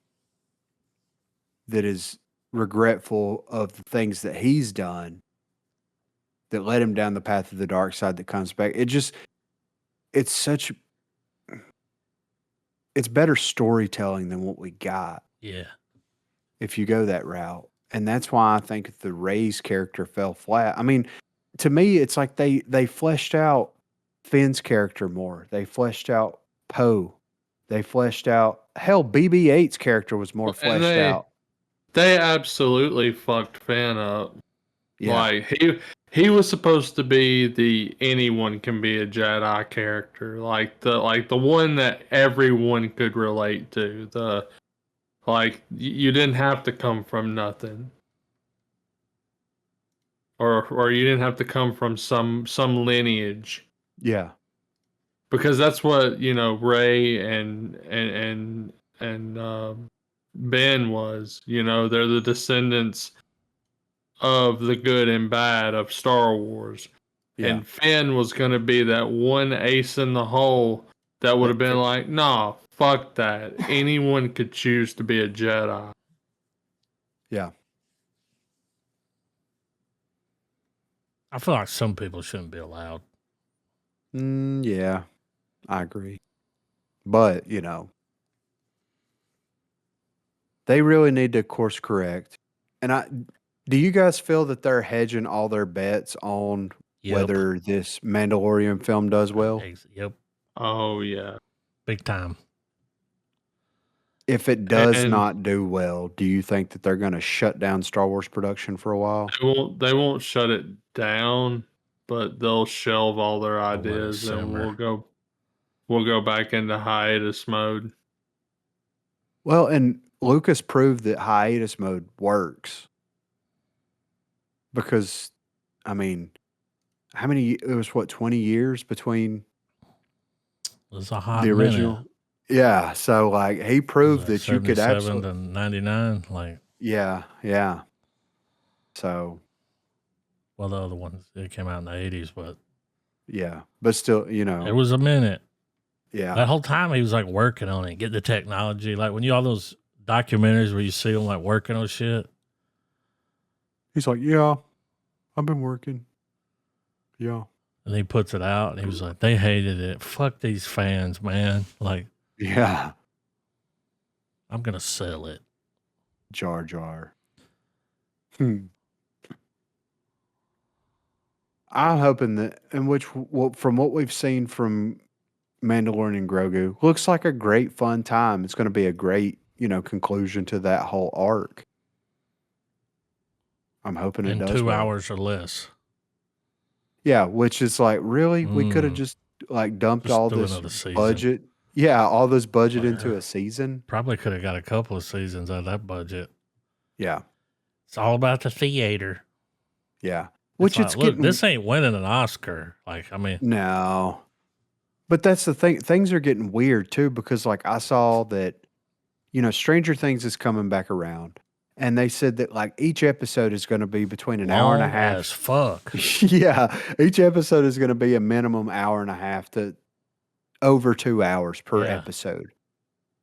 that is regretful of the things that he's done that led him down the path of the dark side that comes back. It's such it's better storytelling than what we got Yeah. if you go that route. And that's why I think the Rey's character fell flat. I mean, to me, it's like they fleshed out Finn's character more. They fleshed out Poe. They fleshed out hell, BB-8's character was more And fleshed out. they absolutely fucked Finn up. Yeah. Like he was supposed to be the anyone can be a Jedi character, like the one that everyone could relate to. You didn't have to come from nothing, or you didn't have to come from some lineage, Yeah. because that's what Rey and Ben was. They're the descendants of the good and bad of Star Wars. Yeah. And Finn was going to be that one ace in the hole that would have been like, nah, fuck that. Anyone could choose to be a Jedi. Yeah. I feel like some people shouldn't be allowed. Yeah. I agree. But, they really need to course correct. And do you guys feel that they're hedging all their bets on Yep. whether this Mandalorian film does well? Yep. Oh, yeah. Big time. if it does And not do well, do you think that they're going to shut down Star Wars production for a while? they won't shut it down, but they'll shelve all their let it ideas, and simmer. we'll go back into hiatus mode. Well, and Lucas proved that hiatus mode works because, I mean, how many? It was what 20 years between It's a hot the minute. original. Yeah, so like he Was proved that that you could 77 absolutely. to 99? Like, Yeah, yeah. So well, the other ones, it came out in the 80s, but yeah, but still, it was a minute. That yeah, whole time he was like working on it, get the technology. Like when you all those documentaries where you see him like working on shit, he's like, yeah, I've been working. Yeah, and he puts it out, and he was like, they hated it. Fuck these fans, man. Like, yeah. I'm gonna sell it. Jar Jar. Hmm. I'm hoping that, from what we've seen from Mandalorian and Grogu, looks like a great fun time. It's going to be a great, conclusion to that whole arc. I'm hoping it In does 2 well. hours or less. Yeah, which is like, really, we could have Mm, just like dumped just all do this another season. budget. Yeah, all this budget into Or a season. probably could have got a couple of seasons out of that budget. Yeah, It's all about the theater. yeah. It's Which like, it's look, getting this ain't winning an Oscar. Like, I mean, no. But that's the thing. Things are getting weird too because like I saw that, Stranger Things is coming back around. And they said that like each episode is going to be between an hour and a long as half. fuck. Yeah, each episode is going to be a minimum hour and a half to over 2 hours per Yeah. episode.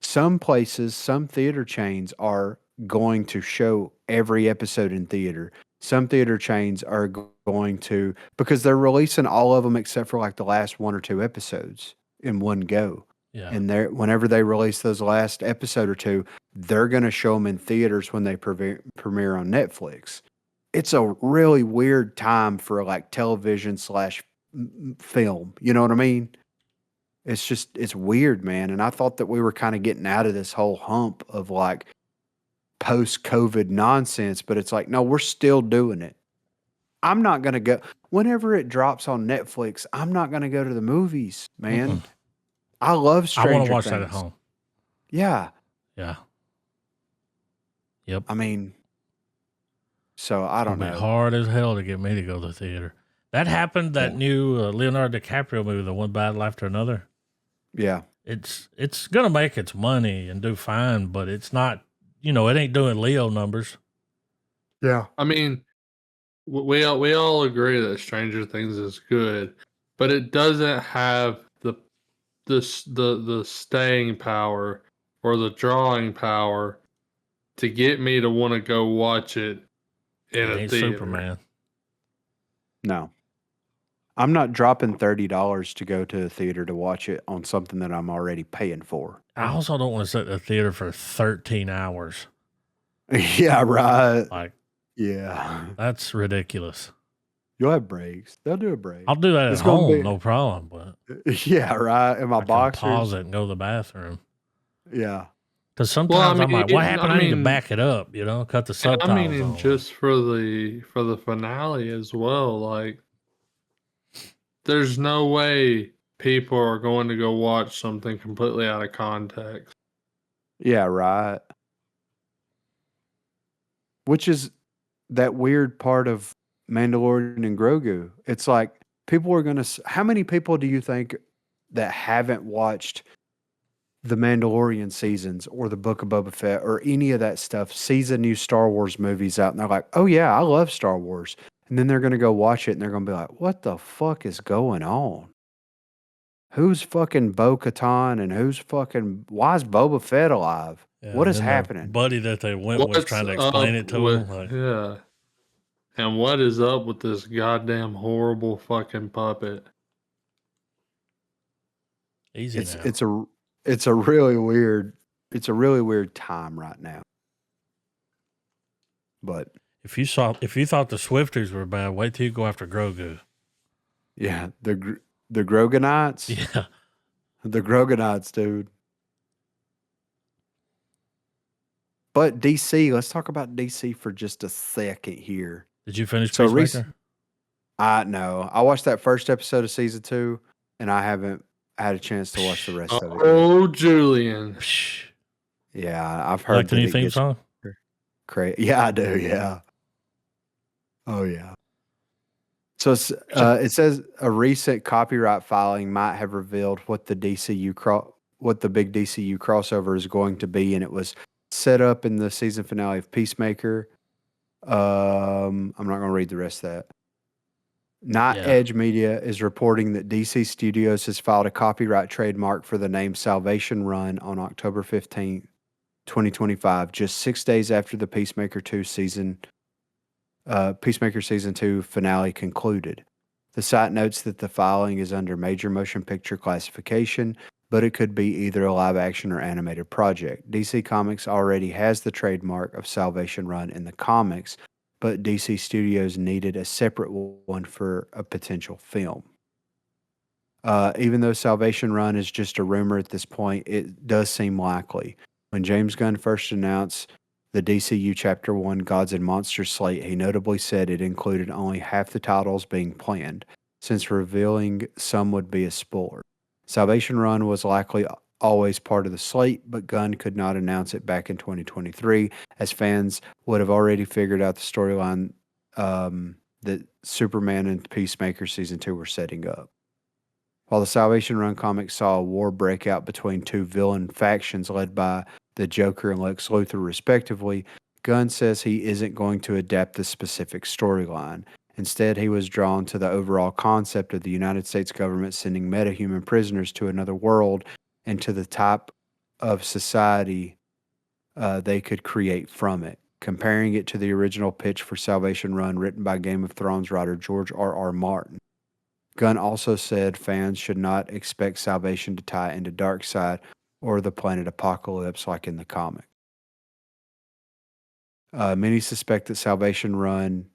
Some places, some theater chains are going to show every episode in theater. Some theater chains are going to, because they're releasing all of them except for like the last 1 or 2 episodes in one go. Yeah. And whenever they release those last episode or 2, they're going to show them in theaters when they premiere on Netflix. It's a really weird time for like television / film. You know what I mean? It's weird, man. And I thought that we were kind of getting out of this whole hump of like post-COVID nonsense, but it's like, no, we're still doing it. I'm not going to go whenever it drops on Netflix. I'm not going to go to the movies, man. Mm-mm. I love I Stranger want to watch Things. that at home. Yeah. Yeah. Yep. I mean, so I don't It'll be know. hard as hell to get me to go to the theater. That happened. That Yeah. new Leonardo DiCaprio movie, the One Battle After Another. Yeah. It's gonna make its money and do fine, but it's not. It ain't doing Leo numbers. Yeah. I mean, we all agree that Stranger Things is good, but it doesn't have the staying power or the drawing power to get me to want to go watch it in It a ain't theater. Superman. No. I'm not dropping $30 to go to the theater to watch it on something that I'm already paying for. I also don't want to sit in the theater for 13 hours. Yeah, right. Like, Yeah. that's ridiculous. You'll have breaks. They'll do a break. I'll do that It's at gonna home, be- no problem. But Yeah, right. In my I can boxers. pause it and go to the bathroom. Yeah. Because sometimes I'm mean, like, what it- happened? I I need to mean- back it up, cut the And subtitles I mean, on. just for the finale as well. Like, there's no way people are going to go watch something completely out of context. Yeah, right. Which is that weird part of Mandalorian and Grogu. It's like people are going to. How many people do you think that haven't watched the Mandalorian seasons or the Book of Boba Fett or any of that stuff sees the new Star Wars movies out and they're like, oh, yeah, I love Star Wars. And then they're going to go watch it and they're going to be like, what the fuck is going on? Who's fucking Bo-Katan and why is Boba Fett alive? Yeah, What and is then their happening? buddy that they went was What's trying to explain up it to with- him. Like, Yeah. And what is up with this goddamn horrible fucking puppet? easy now. It's a really weird time right now. But If you thought the Swifties were bad, wait till you go after Grogu. yeah, the Groganites, Yeah. the Groganites, dude. But DC, let's talk about DC for just a second here. Did you finish So Peacemaker? I know I watched that first episode of season 2, and I haven't had a chance to watch the rest of it yet. Oh, Julian. Psh. Yeah, I've Like heard the that new it theme gets song? crazy. Yeah, I do. Yeah. Oh yeah. So it says a recent copyright filing might have revealed what the what the big DCU crossover is going to be, and it was set up in the season finale of Peacemaker. I'm not going to read the rest of that. Night Yeah. Edge Media is reporting that DC Studios has filed a copyright trademark for the name Salvation Run on October 15th, 2025, just 6 days after the Peacemaker season 2 finale concluded. The site notes that the filing is under major motion picture classification, but it could be either a live action or animated project. DC Comics already has the trademark of Salvation Run in the comics, but DC Studios needed a separate one for a potential film. Even though Salvation Run is just a rumor at this point, it does seem likely. When James Gunn first announced the DCU Chapter 1 Gods and Monsters slate, he notably said it included only half the titles being planned, since revealing some would be a spoiler. Salvation Run was likely always part of the slate, but Gunn could not announce it back in 2023, as fans would have already figured out the storyline that Superman and Peacemaker Season 2 were setting up. While the Salvation Run comics saw a war break out between two villain factions led by the Joker and Lex Luthor, respectively, Gunn says he isn't going to adapt the specific storyline. Instead, he was drawn to the overall concept of the United States government sending metahuman prisoners to another world and to the type of society they could create from it, comparing it to the original pitch for Salvation Run written by Game of Thrones writer George R.R. Martin. Gunn also said fans should not expect Salvation to tie into Darkseid or the planet Apocalypse like in the comic. Many suspect that Salvation Run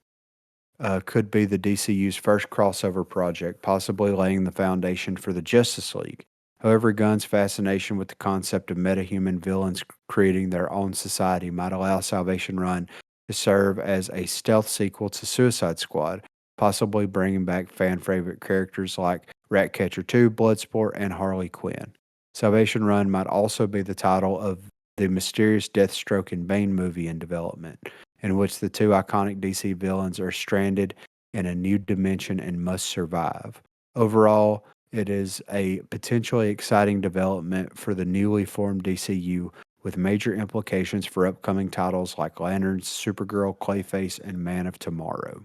could be the DCU's first crossover project, possibly laying the foundation for the Justice League. However, Gunn's fascination with the concept of metahuman villains creating their own society might allow Salvation Run to serve as a stealth sequel to Suicide Squad, possibly bringing back fan favorite characters like Ratcatcher 2, Bloodsport, and Harley Quinn. Salvation Run might also be the title of the mysterious Deathstroke and Bane movie in development, in which the two iconic DC villains are stranded in a new dimension and must survive. Overall, it is a potentially exciting development for the newly formed DCU, with major implications for upcoming titles like Lanterns, Supergirl, Clayface, and Man of Tomorrow.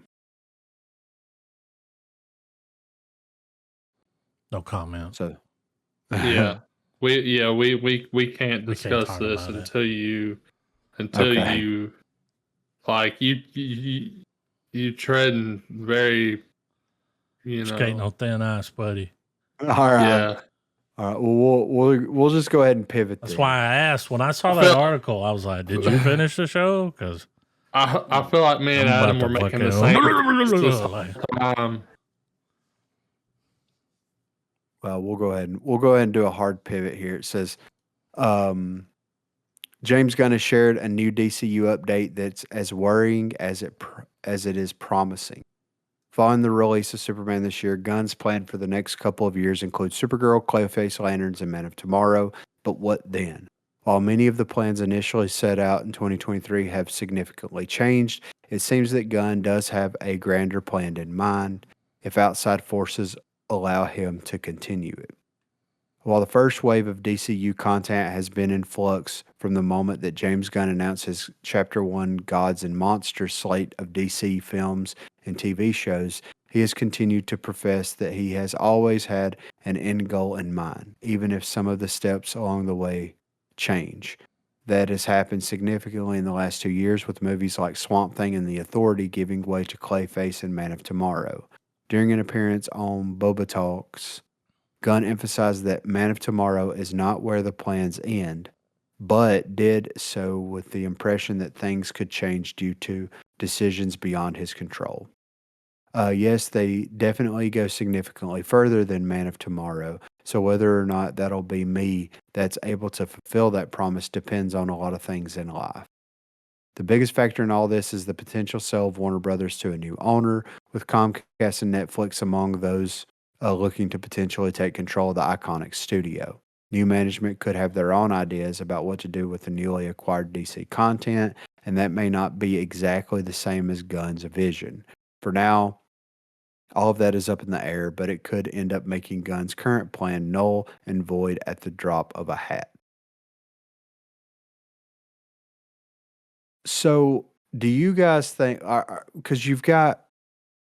No comment. So, Yeah. We can't We discuss talk this about it. until you Okay. like you treading very Skating on thin ice, buddy. all right. yeah. All right. Well, we'll just go ahead and pivot. That's then. why I asked when I saw I that feel- article. I was like, "Did you finish the show?" Because I feel like me and I'm Adam about were to making the fucking- same this like, time. Well, we'll go ahead and do a hard pivot here. It says, James Gunn has shared a new DCU update that's as worrying as it is promising. Following the release of Superman this year, Gunn's plan for the next couple of years include Supergirl, Clayface, Lanterns, and Man of Tomorrow. But what then? While many of the plans initially set out in 2023 have significantly changed, it seems that Gunn does have a grander plan in mind if outside forces allow him to continue it. While the first wave of DCU content has been in flux from the moment that James Gunn announced his Chapter 1 Gods and Monsters slate of DC films and TV shows, he has continued to profess that he has always had an end goal in mind, even if some of the steps along the way change. That has happened significantly in the last 2 years, with movies like Swamp Thing and The Authority giving way to Clayface and Man of Tomorrow. During an appearance on Boba Talks, Gunn emphasized that Man of Tomorrow is not where the plans end, but did so with the impression that things could change due to decisions beyond his control. Yes, they definitely go significantly further than Man of Tomorrow, so whether or not that'll be me that's able to fulfill that promise depends on a lot of things in life. The biggest factor in all this is the potential sale of Warner Brothers to a new owner, with Comcast and Netflix among those looking to potentially take control of the iconic studio. New management could have their own ideas about what to do with the newly acquired DC content, and that may not be exactly the same as Gunn's vision. For now, all of that is up in the air, but it could end up making Gunn's current plan null and void at the drop of a hat. So, do you guys think, because you've got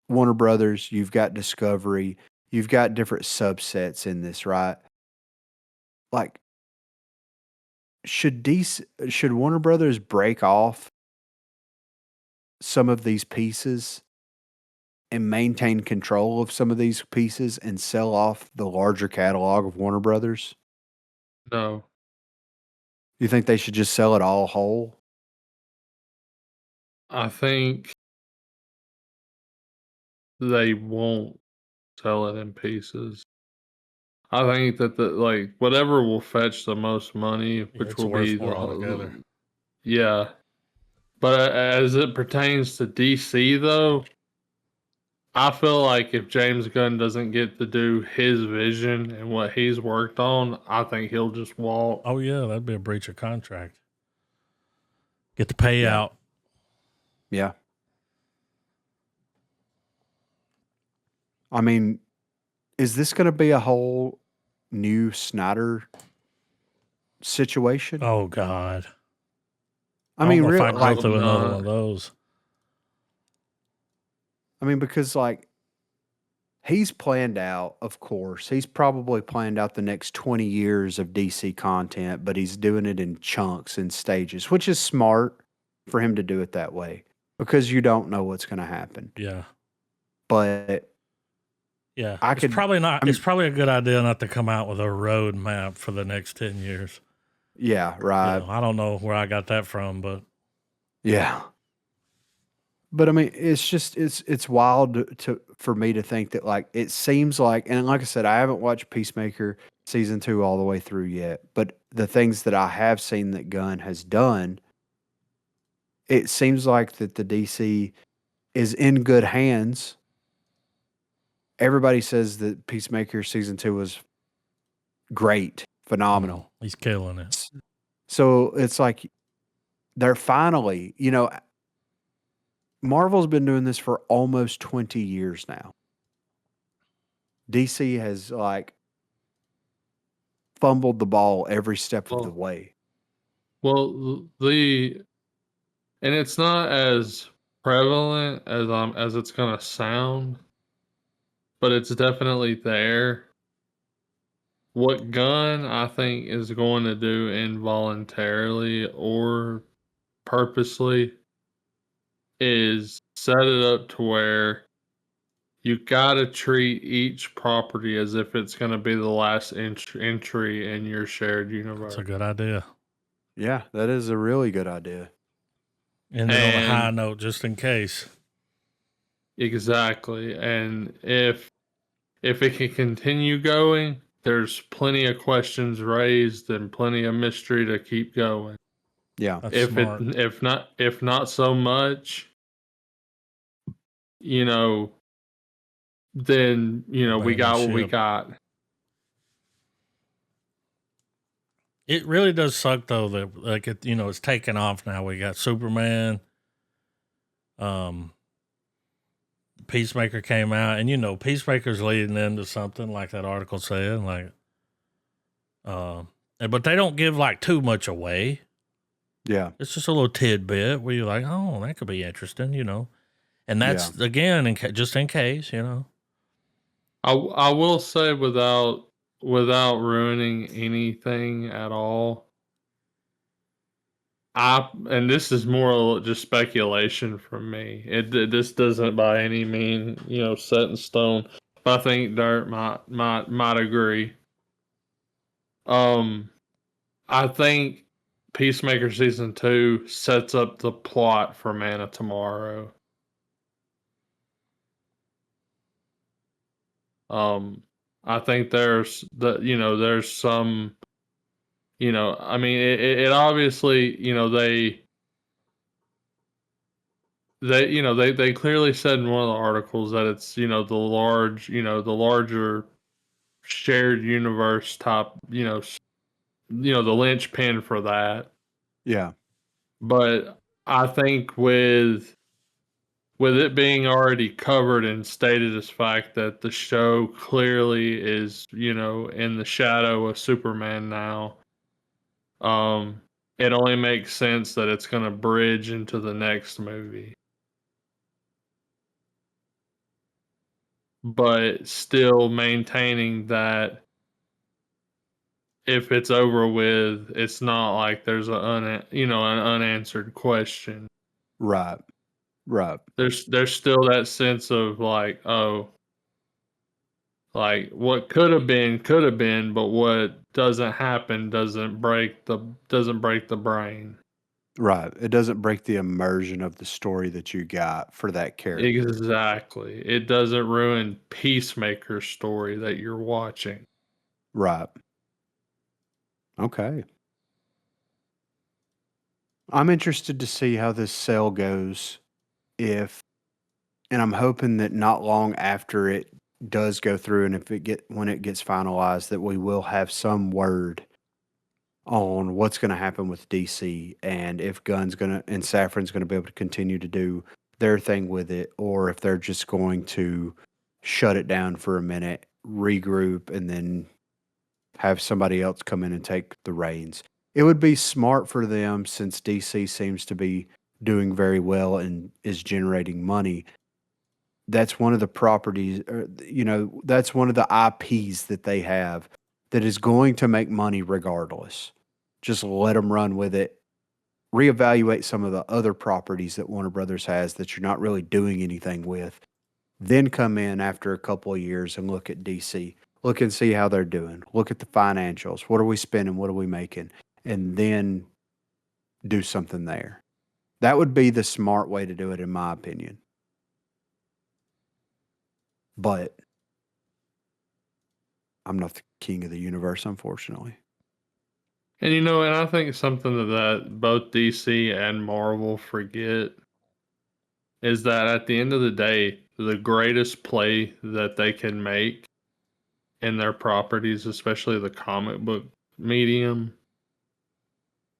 Warner Brothers, you've got Discovery, you've got different subsets in this, right? Like, should Warner Brothers break off some of these pieces and maintain control of some of these pieces and sell off the larger catalog of Warner Brothers? No, You think they should just sell it all whole? I think they won't sell it in pieces. I think that whatever will fetch the most money, Yeah, which it's will worth be more altogether. yeah. But as it pertains to DC, though, I feel like if James Gunn doesn't get to do his vision and what he's worked on, I think he'll just walk. Oh yeah, that'd be a breach of contract. Get the Yeah. payout. Yeah. I mean, is this going to be a whole new Snyder situation? Oh God. I mean, don't know if real I'd like go through another not. one of those. I mean, because like he's planned out, of course, he's probably planned out the next 20 years of DC content, but he's doing it in chunks and stages, which is smart for him to do it that way because you don't know what's going to happen. Yeah. But Yeah. I it's could- probably not I'm- it's probably a good idea not to come out with a road map for the next 10 years. yeah, right. I don't know where I got that from, but Yeah. But I mean, it's just it's wild for me to think that like it seems like, and like I said, I haven't watched Peacemaker season 2 all the way through yet, but the things that I have seen that Gunn has done, it seems like that the DC is in good hands. Everybody says that Peacemaker season 2 was great, phenomenal. he's killing it. So it's like they're finally, Marvel's been doing this for almost 20 years now. DC has like fumbled the ball every step of the Well- way. Well, and it's not as prevalent as it's gonna sound, but it's definitely there. What Gunn I think is going to do involuntarily or purposely is set it up to where you gotta treat each property as if it's gonna be the last entry in your shared universe. That's a good idea. Yeah, that is a really good idea. And then on a high And- note, just in case. Exactly. And if it can continue going, there's plenty of questions raised and plenty of mystery to keep going. Yeah. That's If smart. if not so much, then we Abandon got what we ship. got. It really does suck though that like it's taken off now. We got Superman. Peacemaker came out, and Peacemaker's leading into something like that article said, but they don't give like too much away. Yeah. It's just a little tidbit where you're like, oh, that could be interesting, And that's again, just in case, I will say without ruining anything at all. And this is more just speculation from me. This doesn't by any mean set in stone. But I think Dirt might agree. I think Peacemaker season 2 sets up the plot for Man of Tomorrow. I think there's some, I mean, it obviously, they clearly said in one of the articles that it's the larger shared universe top the linchpin for that. Yeah. But I think with it being already covered and stated as fact that the show clearly is in the shadow of Superman now, it only makes sense that it's going to bridge into the next movie. But still maintaining that if it's over with, it's not like there's an unanswered question. Right. Right. There's still that sense of like, oh, like what could have been, but what doesn't happen doesn't break the brain. Right. It doesn't break the immersion of the story that you got for that character. Exactly. It doesn't ruin Peacemaker's story that you're watching. Right. Okay. I'm interested to see how this sale goes and I'm hoping that not long after it does go through and when it gets finalized that we will have some word on what's going to happen with DC and if Gunn's going to and Safran's going to be able to continue to do their thing with it or if they're just going to shut it down for a minute, regroup and then have somebody else come in and take the reins. It would be smart for them since DC seems to be doing very well and is generating money. That's one of the properties, that's one of the IPs that they have that is going to make money regardless. Just let them run with it. Reevaluate some of the other properties that Warner Brothers has that you're not really doing anything with. Then come in after a couple of years and look at DC. Look and see how they're doing. Look at the financials. What are we spending? What are we making? And then do something there. That would be the smart way to do it, in my opinion. But I'm not the king of the universe, unfortunately. And I think something that both DC and Marvel forget is that at the end of the day, the greatest play that they can make in their properties, especially the comic book medium,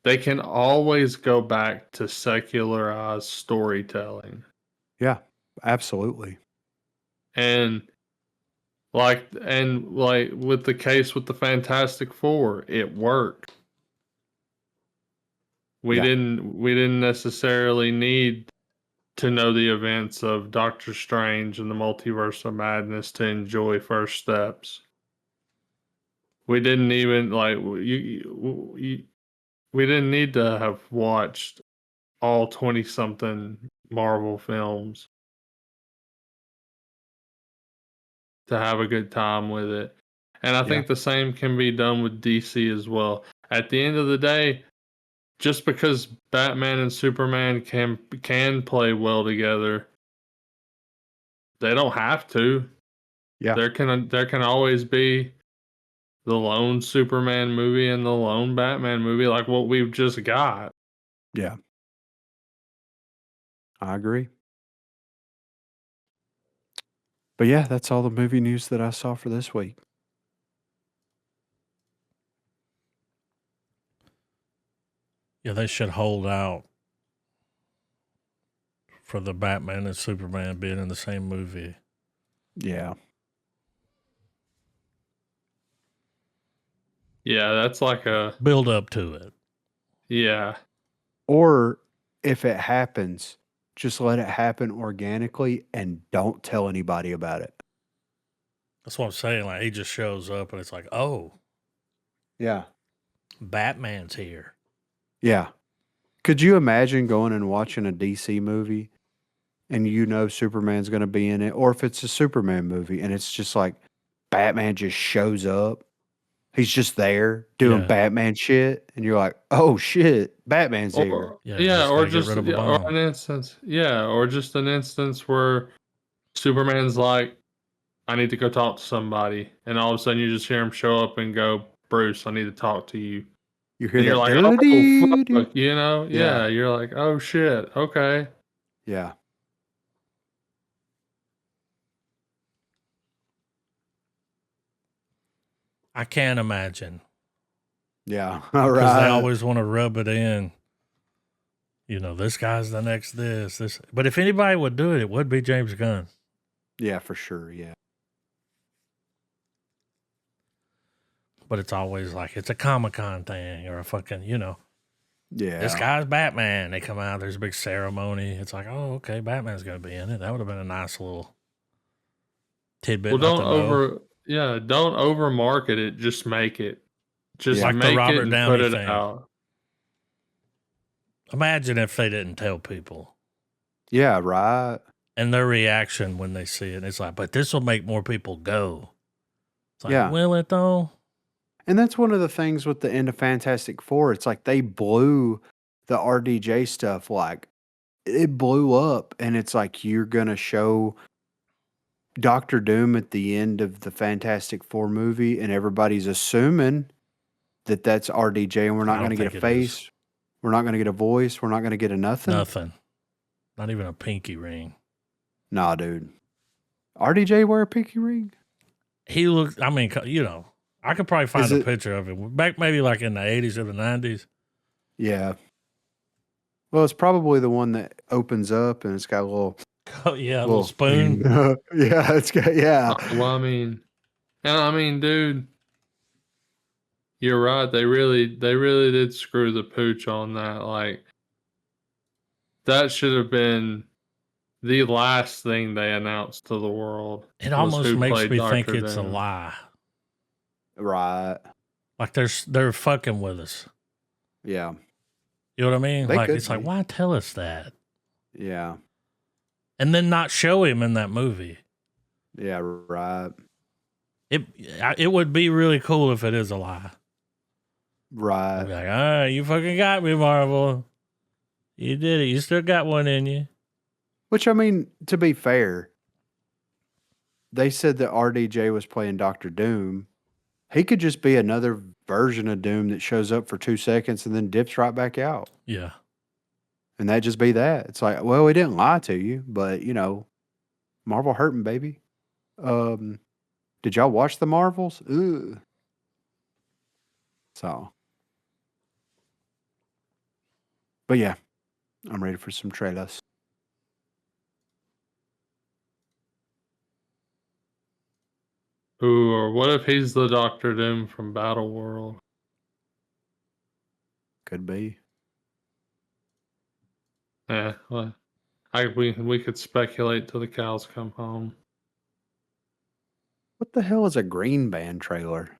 they can always go back to secularized storytelling. Yeah, absolutely. And like with the case with the Fantastic Four, it worked. We Yeah. didn't necessarily need to know the events of Doctor Strange and the Multiverse of Madness to enjoy First Steps. We didn't even we didn't need to have watched all 20 something Marvel films to have a good time with it. And I think the same can be done with DC as well. At the end of the day, just because Batman and Superman can play well together, they don't have to. Yeah. There can always be the lone Superman movie and the lone Batman movie, like what we've just got. Yeah. I agree. But yeah, that's all the movie news that I saw for this week. Yeah, they should hold out for the Batman and Superman being in the same movie. Yeah. Yeah, that's like a build up to it. Yeah. Or if it happens, just let it happen organically and don't tell anybody about it. That's what I'm saying. Like he just shows up and it's like, oh, yeah, Batman's here. Yeah. Could you imagine going and watching a DC movie and Superman's going to be in it? Or if it's a Superman movie and it's just like Batman just shows up. He's just there doing Batman shit. And you're like, oh shit, Batman's here. Or just an instance. Yeah, or just an instance where Superman's like, I need to go talk to somebody. And all of a sudden you just hear him show up and go, Bruce, I need to talk to you. You hear that? You're like, oh, fuck, Yeah, Yeah. you're like, oh shit, okay. Yeah. I can't imagine Yeah. All because they right. always want to rub it in. You know, this guy's the next this. But if anybody would do it, it would be James Gunn. Yeah, for sure. Yeah. But it's always like it's a Comic-Con thing or a fucking, you know, Yeah. this guy's Batman. They come out, there's a big ceremony. It's like, oh, okay, Batman's gonna be in it. That would have been a nice little tidbit. Well, not don't to know. don't over market it. Just make it. Just Yeah. Like the make Robert it and Downey put it thing. out. Imagine if they didn't tell people Yeah. Right. and their reaction when they see it. It's like, but this will make more people go. It's like, Yeah. will it though? And that's one of the things with the end of Fantastic Four. It's like they blew the RDJ stuff, like it blew up, and it's like you're gonna show Doctor Doom at the end of the Fantastic Four movie, and everybody's assuming that that's RDJ, and we're I not don't gonna get a think it is. face, we're not gonna get a voice, we're not gonna get a nothing. Nothing. Not even a pinky ring. Nah, dude. RDJ wear a pinky ring? He looked, I mean, you know, I could probably find Is a it- picture of him back maybe like in the 80s or the 90s. Yeah. Well, it's probably the one that opens up and it's got a little Oh, yeah, a little spoon. yeah, it's got Well, I mean, dude, you're right. They really did screw the pooch on that. Like, that should have been the last thing they announced to the world. It was almost who makes played me think Dr. it's a Doom. lie. Right. Like they're fucking with us. Yeah. You know what I mean? They Like could it's like, be. why tell us that? Yeah. And then not show him in that movie. Yeah, right. It would be really cool if it is a lie. I'd Right. be like, all right, you fucking got me, Marvel. You did it. You still got one in you. Which, I mean, to be fair, they said that RDJ was playing Doctor Doom. He could just be another version of Doom that shows up for 2 seconds and then dips right back out. Yeah. And that just be that. It's like, well, we didn't lie to you, but you know, Marvel hurting, baby. Did y'all watch the Marvels? Ugh. So, but yeah, I'm ready for some trailers. Ooh, or what if he's the Doctor Doom from Battle World? Could be. Yeah, well, we could speculate till the cows come home. What the hell is a Green Band trailer?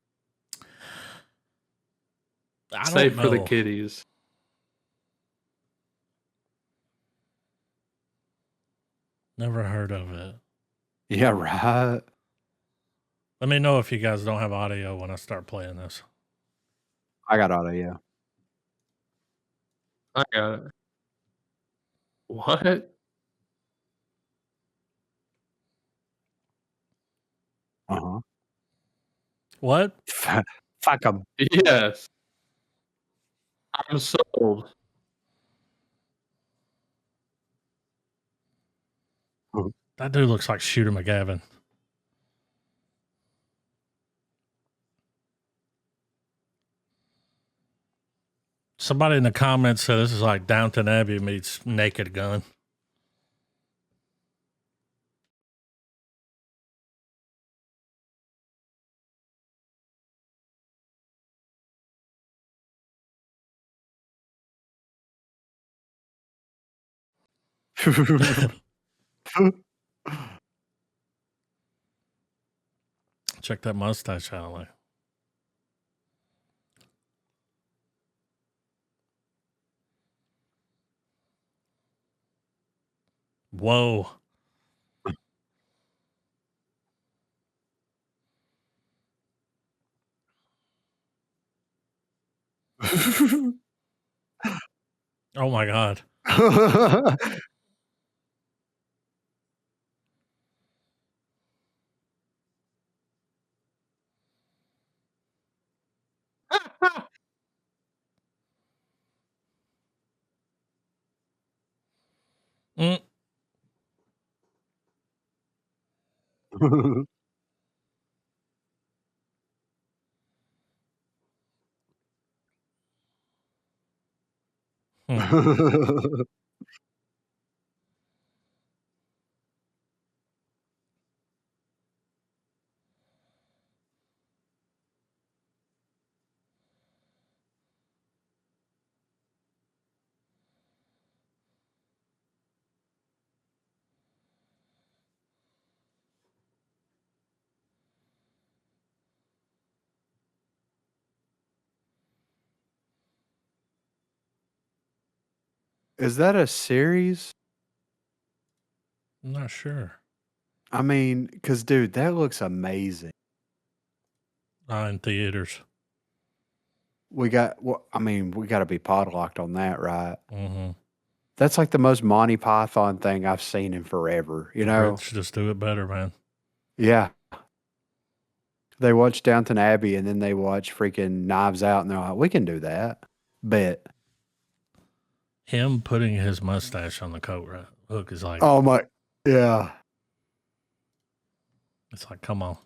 I Safe don't for the know. kiddies. Never heard of it. Yeah, right. Let me know if you guys don't have audio when I start playing this. I got audio. I got it. What? Uh What? huh. Fuck them. Yes. I'm sold. That dude looks like Shooter McGavin. Somebody in the comments said this is like Downton Abbey meets Naked Gun. Check that mustache out. Like. Whoa. Oh my God. Mm. Is that a series? I'm not sure. I mean, because dude, that looks amazing. In theaters. I mean, we gotta be podlocked on that, right? Mm-hmm. That's like the most Monty Python thing I've seen in forever, you know? Brits just do it better, man. Yeah. They watch Downton Abbey and then they watch freaking Knives Out and they're like, we can do that. Bet. Him putting his mustache on the coat hook is like, Oh my, yeah. it's like, come on.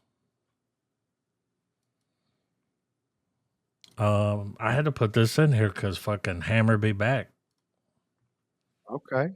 I had to put this in here because fucking Hammer be back. Okay.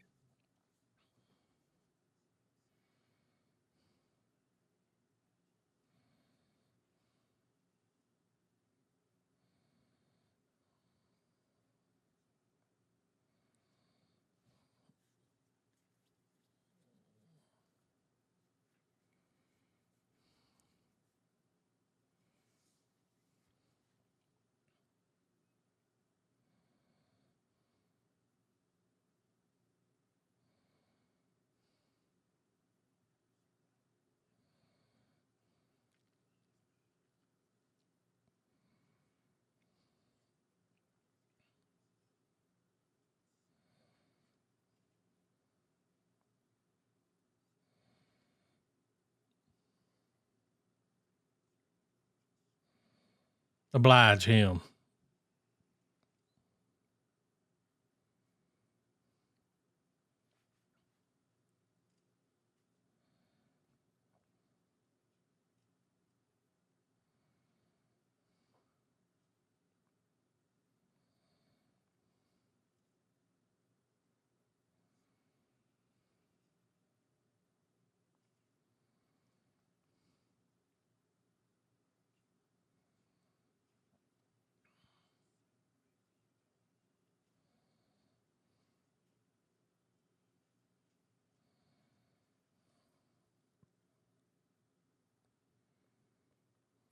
Oblige him.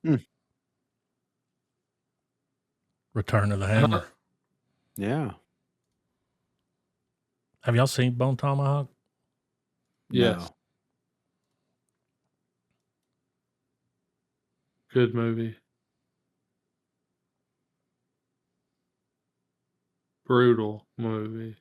Hmm. Return of the Hammer. Yeah. Have y'all seen Bone Tomahawk? Yes. No. Good movie. Brutal movie.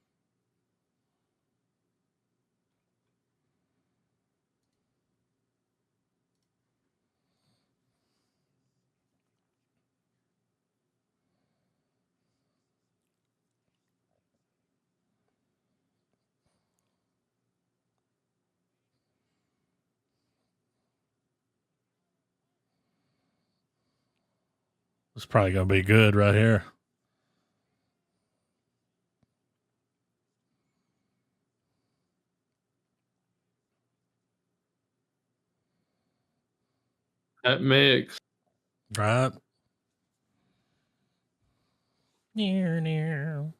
It's probably gonna be good right here. That mix. Right? Near.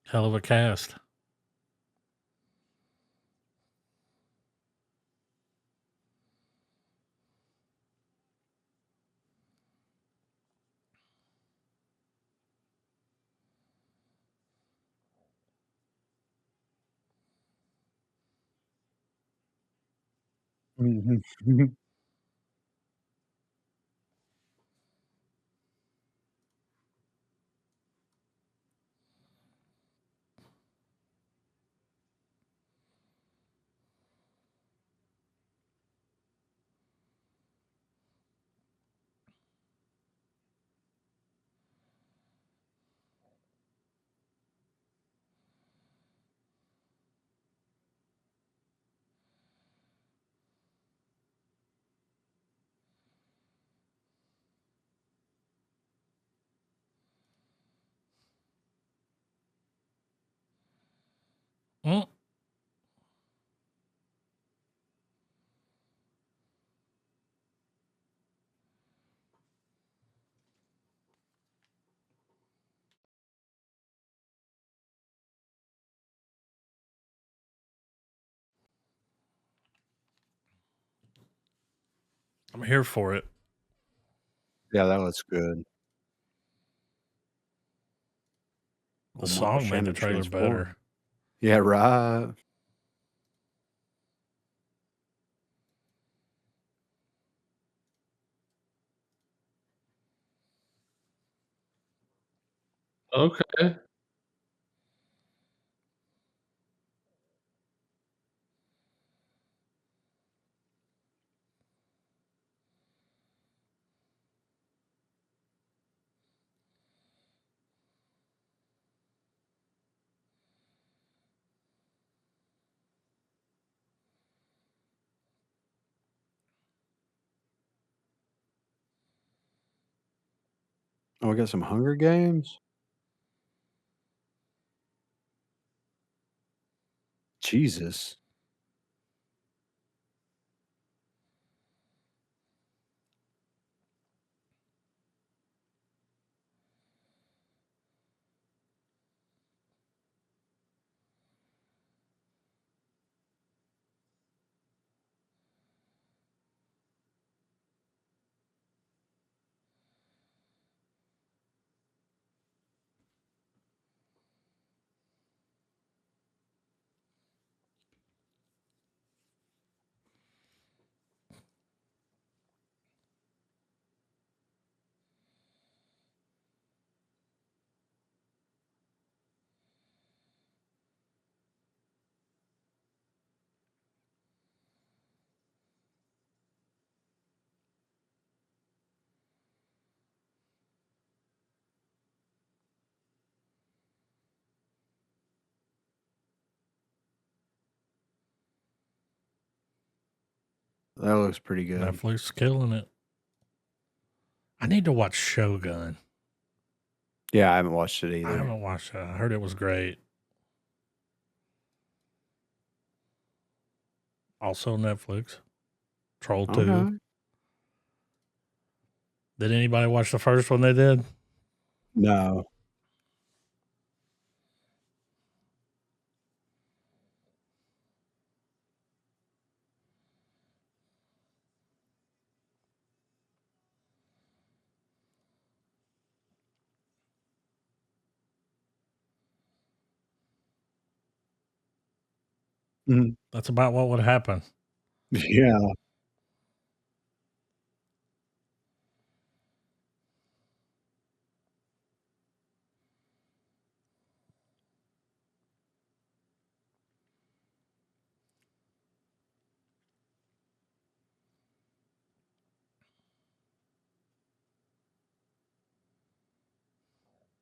Hell of a cast. Mhm. Mm. I'm here for it. Yeah, that was good. The Old Michael song made the Shannon trailer transform. better. Yeah, right. Okay. Oh, we got some Hunger Games? Jesus. That looks pretty good. Netflix killing it. I need to watch Shogun. Yeah, I haven't watched it I either. haven't watched it. I heard it was great. Also Netflix. Troll 2. Okay. Did anybody watch the first one they did? No. Mhm. That's about what would happen. Yeah.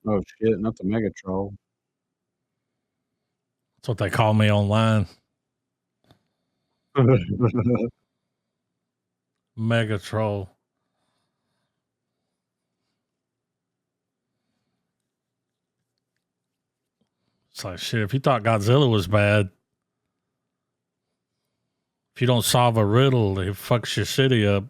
Oh, shit, not the Mega Troll. That's what they call me online. Mega troll. It's like shit. If you thought Godzilla was bad, if you don't solve a riddle, it fucks your city up.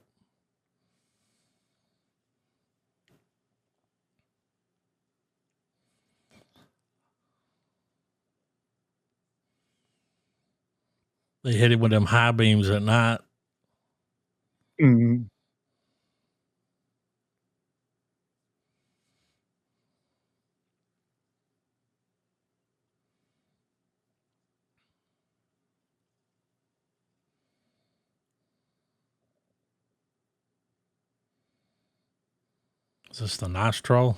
They hit it with them high beams at night. Mhm. Is this the nice troll?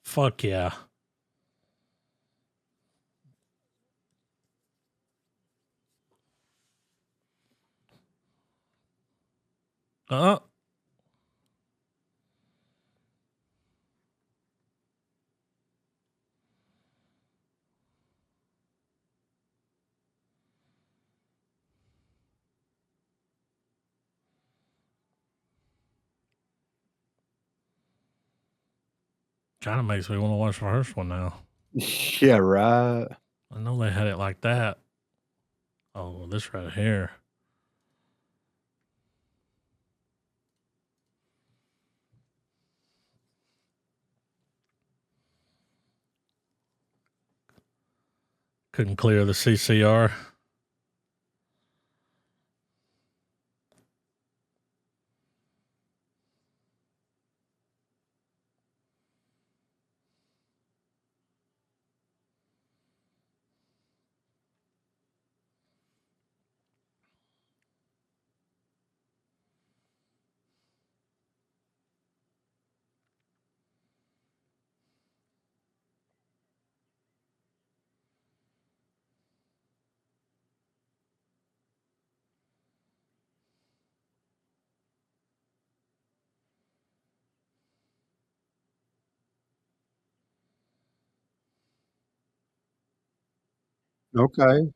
Fuck yeah. Uh, Kind of makes me want to watch the first one now. Yeah, right. I know they had it like that. Oh, this right here. Couldn't clear the CCR. Okay.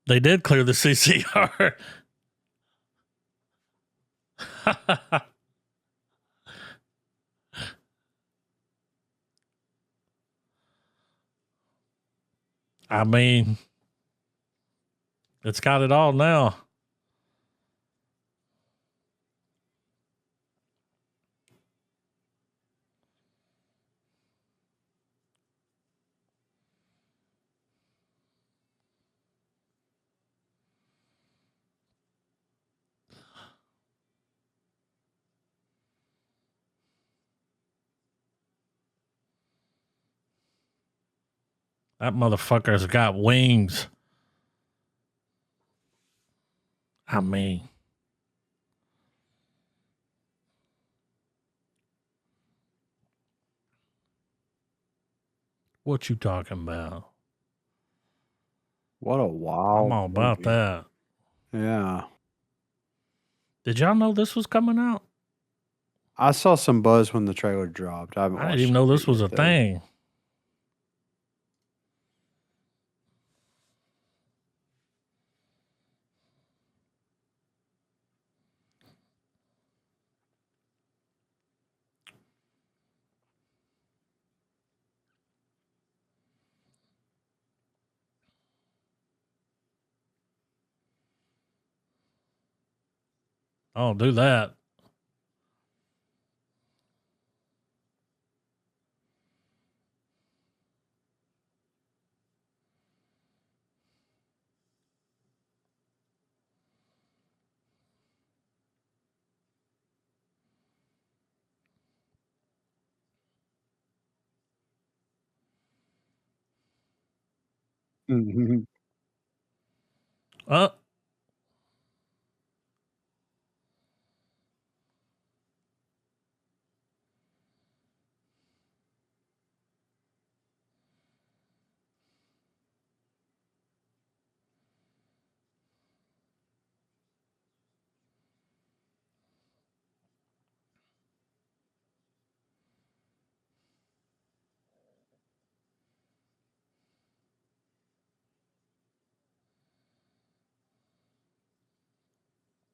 They did clear the CCR. I mean, it's got it all now. That motherfucker's got wings. I mean, what you talking about? What a wild I'm all about movie. that. Yeah. Did y'all know this was coming out? I saw some buzz when the trailer dropped. I haven't I didn't watched even it know this was a yet, though. thing. Oh, do that. Mhm. Uh,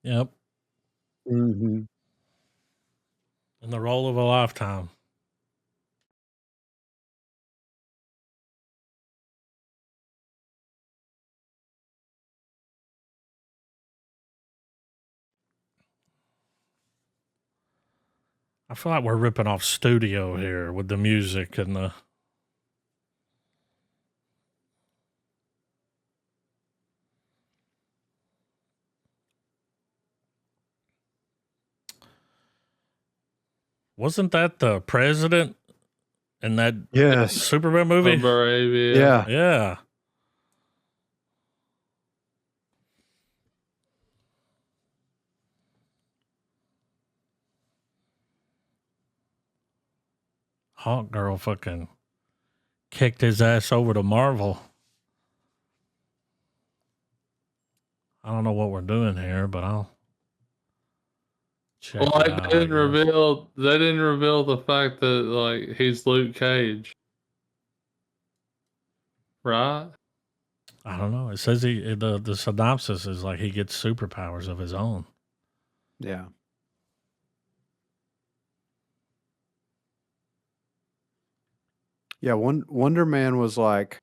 yep. Mhm. In the role of a lifetime. I feel like we're ripping off studio here with the music and the. Wasn't that the president in that Yes. Superman movie? Bravia. Yeah. Yeah. Hawk Girl fucking kicked his ass over to Marvel. I don't know what we're doing here, but I'll Check Well, it like out, I guess. they didn't reveal the fact that like he's Luke Cage, right? I don't know. It says the synopsis is like he gets superpowers of his own. Yeah. Yeah, Wonder Man was like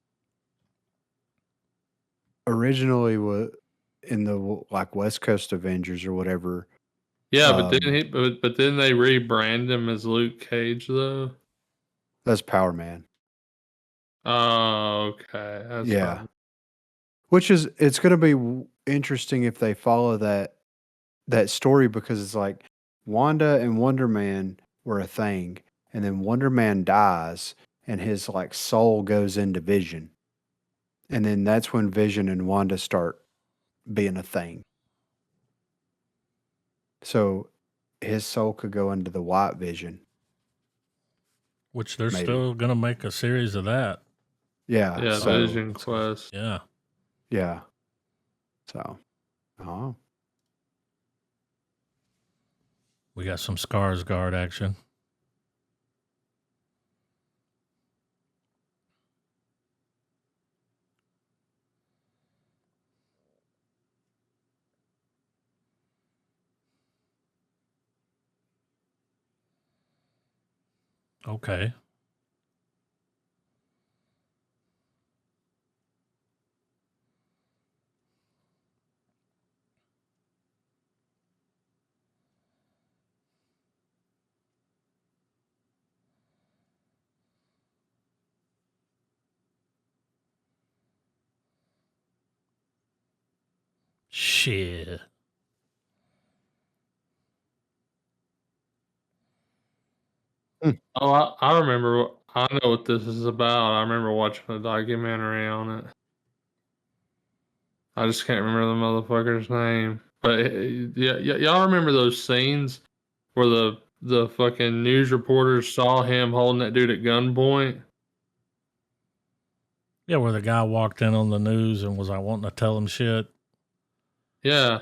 originally in the like West Coast Avengers or whatever. Yeah, but then they rebrand him as Luke Cage though. That's Power Man. Oh, okay, that's Yeah. right. Which is it's going to be interesting if they follow that story because it's like Wanda and Wonder Man were a thing, and then Wonder Man dies, and his like soul goes into Vision, and then that's when Vision and Wanda start being a thing. So his soul could go into the White Vision. Which they're Maybe. still gonna make a series of that. Yeah. Yeah, So Vision Quest. Yeah. yeah. So. Oh. We got some Skarsgård action. Okay. Shit. Oh, I remember. I know what this is about. I remember watching a documentary on it. I just can't remember the motherfucker's name. But yeah, y'all remember those scenes where the fucking news reporters saw him holding that dude at gunpoint? Yeah, where the guy walked in on the news and was like wanting to tell him shit. Yeah.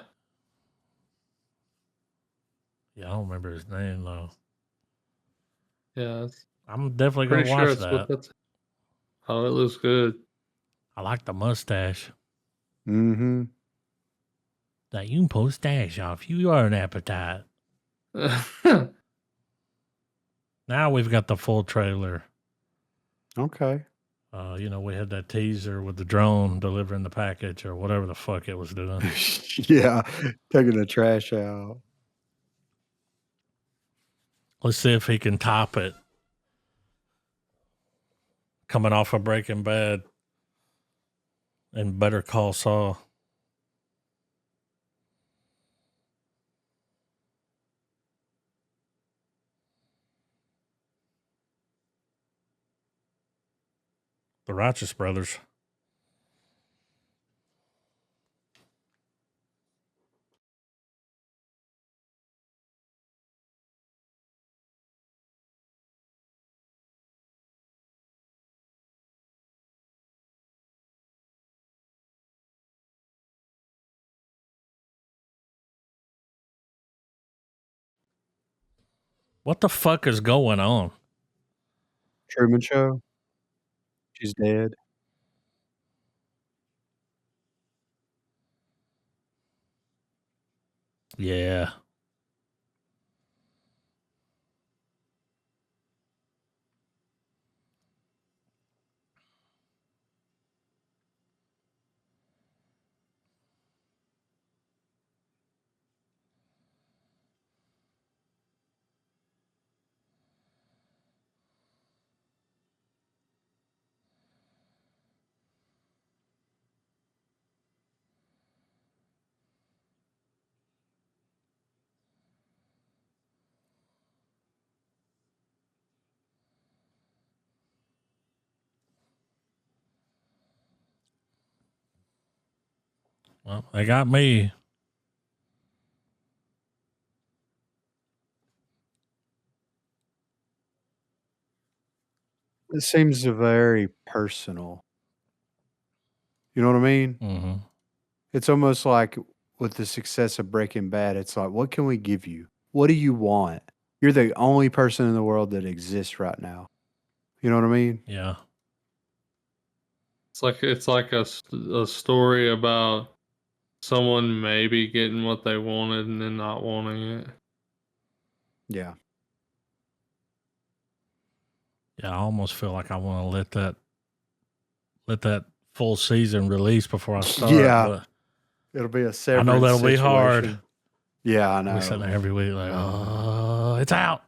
Yeah, I don't remember his name though. Yeah. I'm definitely Pretty gonna sure watch that's what that. that's. Oh, it looks good. I like the mustache. Mm-hmm. Now you can pull stash off. You are an appetite. Now we've got the full trailer. Okay. We had that teaser with the drone delivering the package or whatever the fuck it was doing. Yeah. Taking the trash out. Let's see if he can top it. Coming off of Breaking Bad and Better Call Saul. The Righteous Brothers. What the fuck is going on? Truman Show. She's dead. Yeah. Well, they got me. It seems very personal. You know what I mean? Mm-hmm. It's almost like with the success of Breaking Bad, it's like, what can we give you? What do you want? You're the only person in the world that exists right now. You know what I mean? Yeah. It's like a story about someone maybe getting what they wanted and then not wanting it. Yeah. Yeah, I almost feel like I want to let that full season release before I start. Yeah. But It'll be a I severance know that'll be hard. situation. Yeah, I We're sitting know. there every week like, oh, it's out.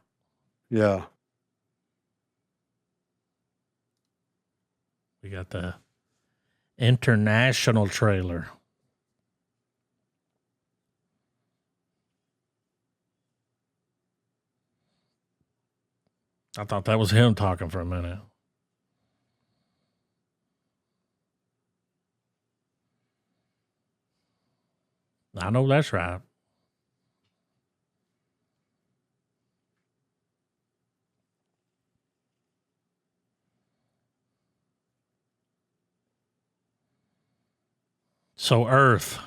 Yeah. We got the international trailer. I thought that was him talking for a minute. I know that's right. So Earth.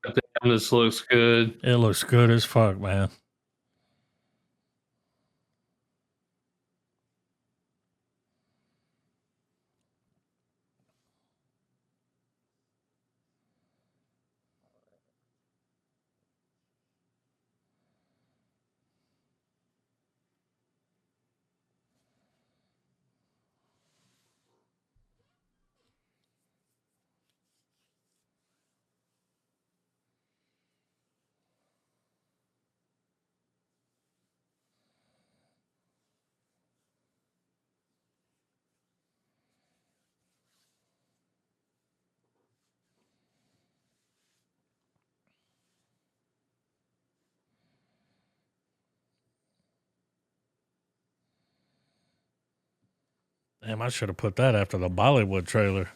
Damn, this looks good. It looks good as fuck, man. Damn, I should have put that after the Bollywood trailer.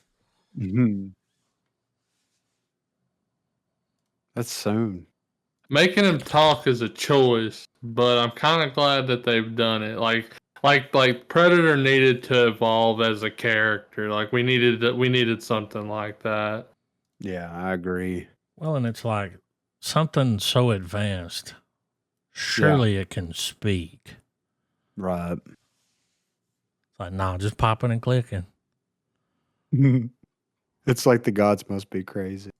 That's soon. Making him talk is a choice, but I'm kind of glad that they've done it. Like Predator needed to evolve as a character. Like we needed something like that. Yeah, I agree. Well, and it's like something so advanced. Surely it can speak. Right. It's like, nah, just popping and clicking. It's like the gods must be crazy.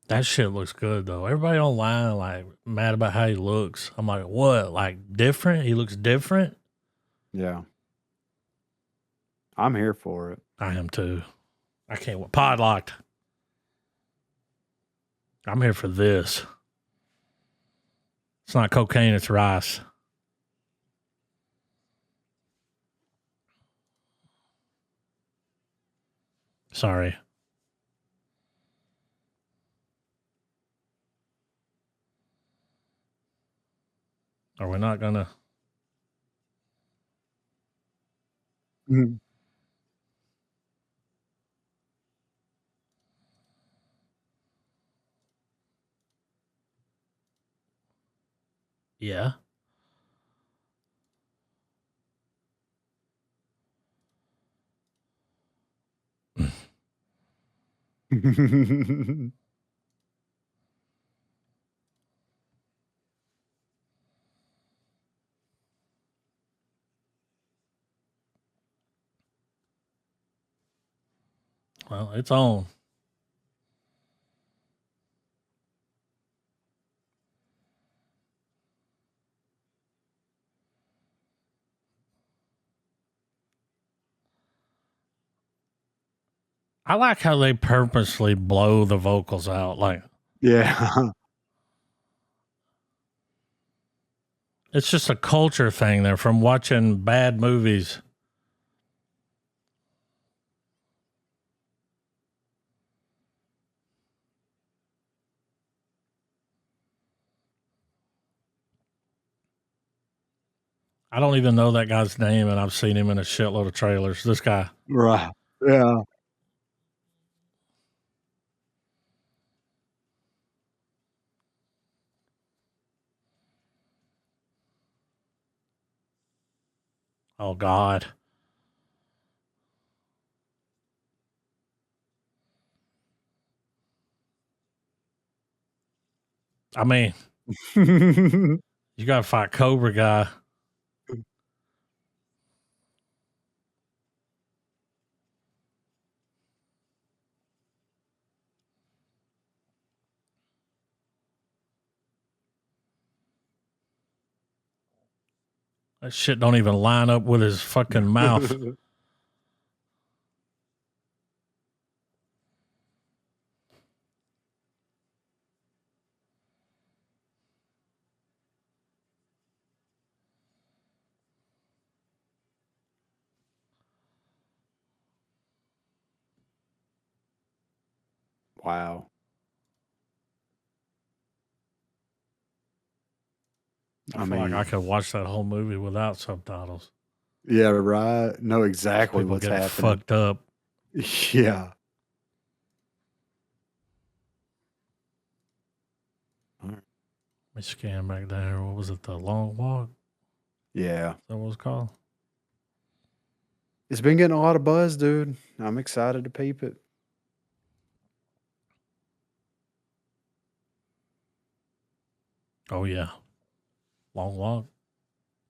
That shit looks good though. Everybody online like mad about how he looks. I'm like, what? Like different? He looks different? Yeah. I'm here for it. I am too. I can't wait. Podlocked. I'm here for this. It's not cocaine, it's rice. Sorry. Are we not gonna? Mhm. Yeah. Well, it's on. I like how they purposely blow the vocals out. Like, Yeah. it's just a culture thing there from watching bad movies. I don't even know that guy's name, and I've seen him in a shitload of trailers. This guy. Right. Yeah. Oh God. I mean, you gotta fight Cobra Guy. That shit don't even line up with his fucking mouth. Wow. I feel like I could watch that whole movie without subtitles. Yeah, right. Know exactly People what's get happening. fucked up. Yeah. Let me scan back there. What was it? The Long Walk? Yeah. Is that what it's called? It's been getting a lot of buzz, dude. I'm excited to peep it. Oh yeah. Long Walk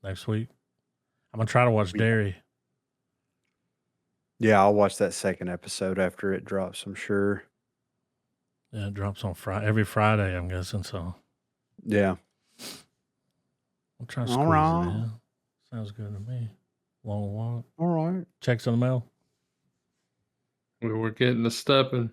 next week. I'm gonna try to watch Derry. Yeah, I'll watch that second episode after it drops, I'm sure. Yeah, it drops on every Friday, I'm guessing. So Yeah. I'm trying to All squeeze right. it in. Sounds good to me. Long Walk. All right. Checks in the mail. We were getting to stepping.